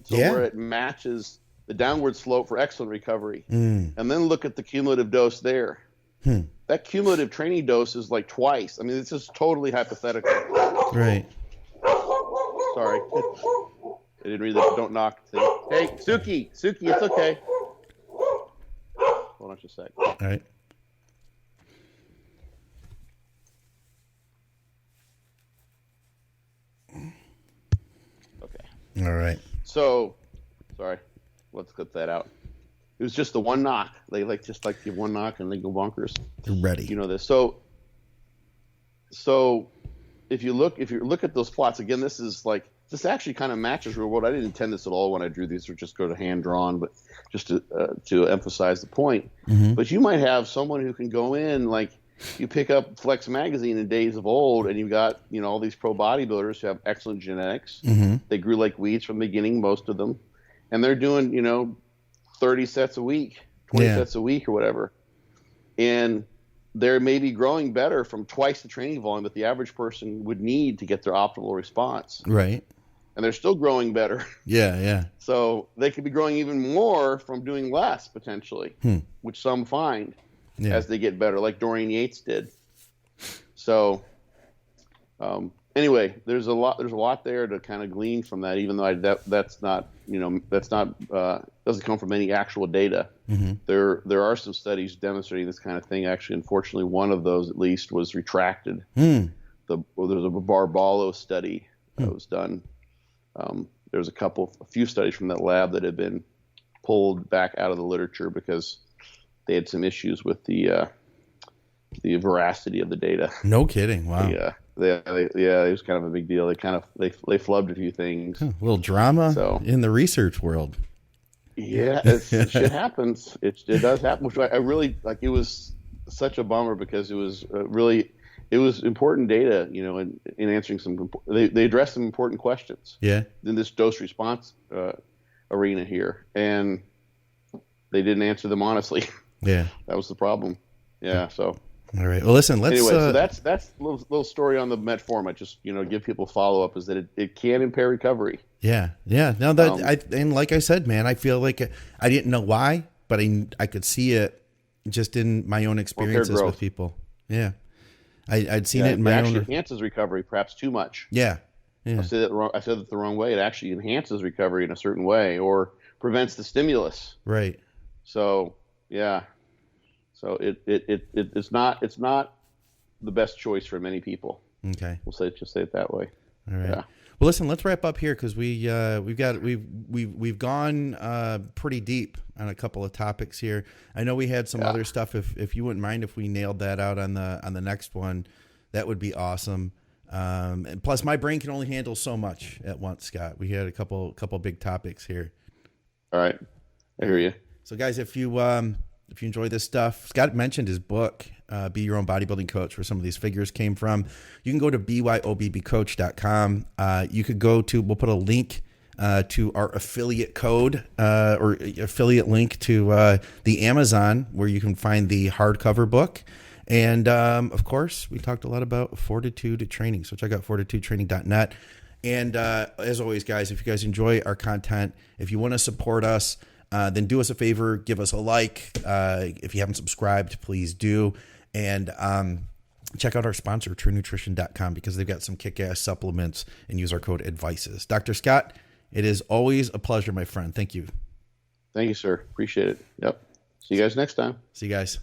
so where it matches the downward slope for excellent recovery. And then look at the cumulative dose there. That cumulative training dose is like twice. I mean, this is totally hypothetical. Right. Sorry. I didn't read the don't knock thing. Hey, Suki, it's okay. Hold on just a sec. All right. Okay. All right. So, sorry. Let's cut that out. It was just the one knock. They just give one knock and they go bonkers. They're ready. You know this. So if you look at those plots again, this is this actually kind of matches real world. I didn't intend this at all when I drew these, or just go to hand drawn, but just to emphasize the point. Mm-hmm. But you might have someone who can go in, like you pick up Flex magazine in days of old, and you've got, you know, all these pro bodybuilders who have excellent genetics. Mm-hmm. They grew like weeds from the beginning, most of them, and they're doing, you know, 30 sets a week, 20 sets a week, or whatever, and they're maybe growing better from twice the training volume that the average person would need to get their optimal response. Right. And they're still growing better. Yeah, yeah. So they could be growing even more from doing less, potentially, which some find as they get better, like Dorian Yates did. So anyway, there's a lot there to kind of glean from that, even though that's not, you know, doesn't come from any actual data. Mm-hmm. There are some studies demonstrating this kind of thing. Actually, unfortunately, one of those at least was retracted. There's a Barbalo study that was done. There's a few studies from that lab that have been pulled back out of the literature because they had some issues with the veracity of the data. No kidding. Wow. Yeah, it was kind of a big deal. They flubbed a few things. A little drama in the research world. Yeah, shit happens. It does happen. Which I really like. It was such a bummer because it was it was important data. You know, in answering they addressed some important questions. Yeah. In this dose response arena here, and they didn't answer them honestly. Yeah, that was the problem. Yeah. So. All right. Well, listen. Let's. Anyway, so that's a little story on the metformin. I just, you know, give people follow up is that it can impair recovery. Yeah. Yeah. No, and like I said, man, I feel like I didn't know why, but I could see it just in my own experiences with people. Yeah. I'd seen it in my own. It actually enhances recovery, perhaps too much. Yeah. Yeah. I said that the wrong way. It actually enhances recovery in a certain way, or prevents the stimulus. Right. So yeah. So it's not the best choice for many people. Okay. Just say it that way. All right. Yeah. Well, listen, let's wrap up here because we've gone pretty deep on a couple of topics here. I know we had some other stuff. If you wouldn't mind if we nailed that out on the next one, that would be awesome. And plus, my brain can only handle so much at once, Scott. We had a couple big topics here. All right, I hear you. So, guys, if you enjoy this stuff, Scott mentioned his book, Be Your Own Bodybuilding Coach, where some of these figures came from. You can go to byobbcoach.com. You could we'll put a link to our affiliate code or affiliate link to the Amazon, where you can find the hardcover book. And, of course, we talked a lot about Fortitude Training. So check out fortitudetraining.net. And as always, guys, if you guys enjoy our content, if you want to support us, then do us a favor, give us a like. If you haven't subscribed, please do. And check out our sponsor, TrueNutrition.com, because they've got some kick-ass supplements, and use our code ADVICES. Dr. Scott, it is always a pleasure, my friend. Thank you. Thank you, sir. Appreciate it. Yep. See you guys next time. See you guys.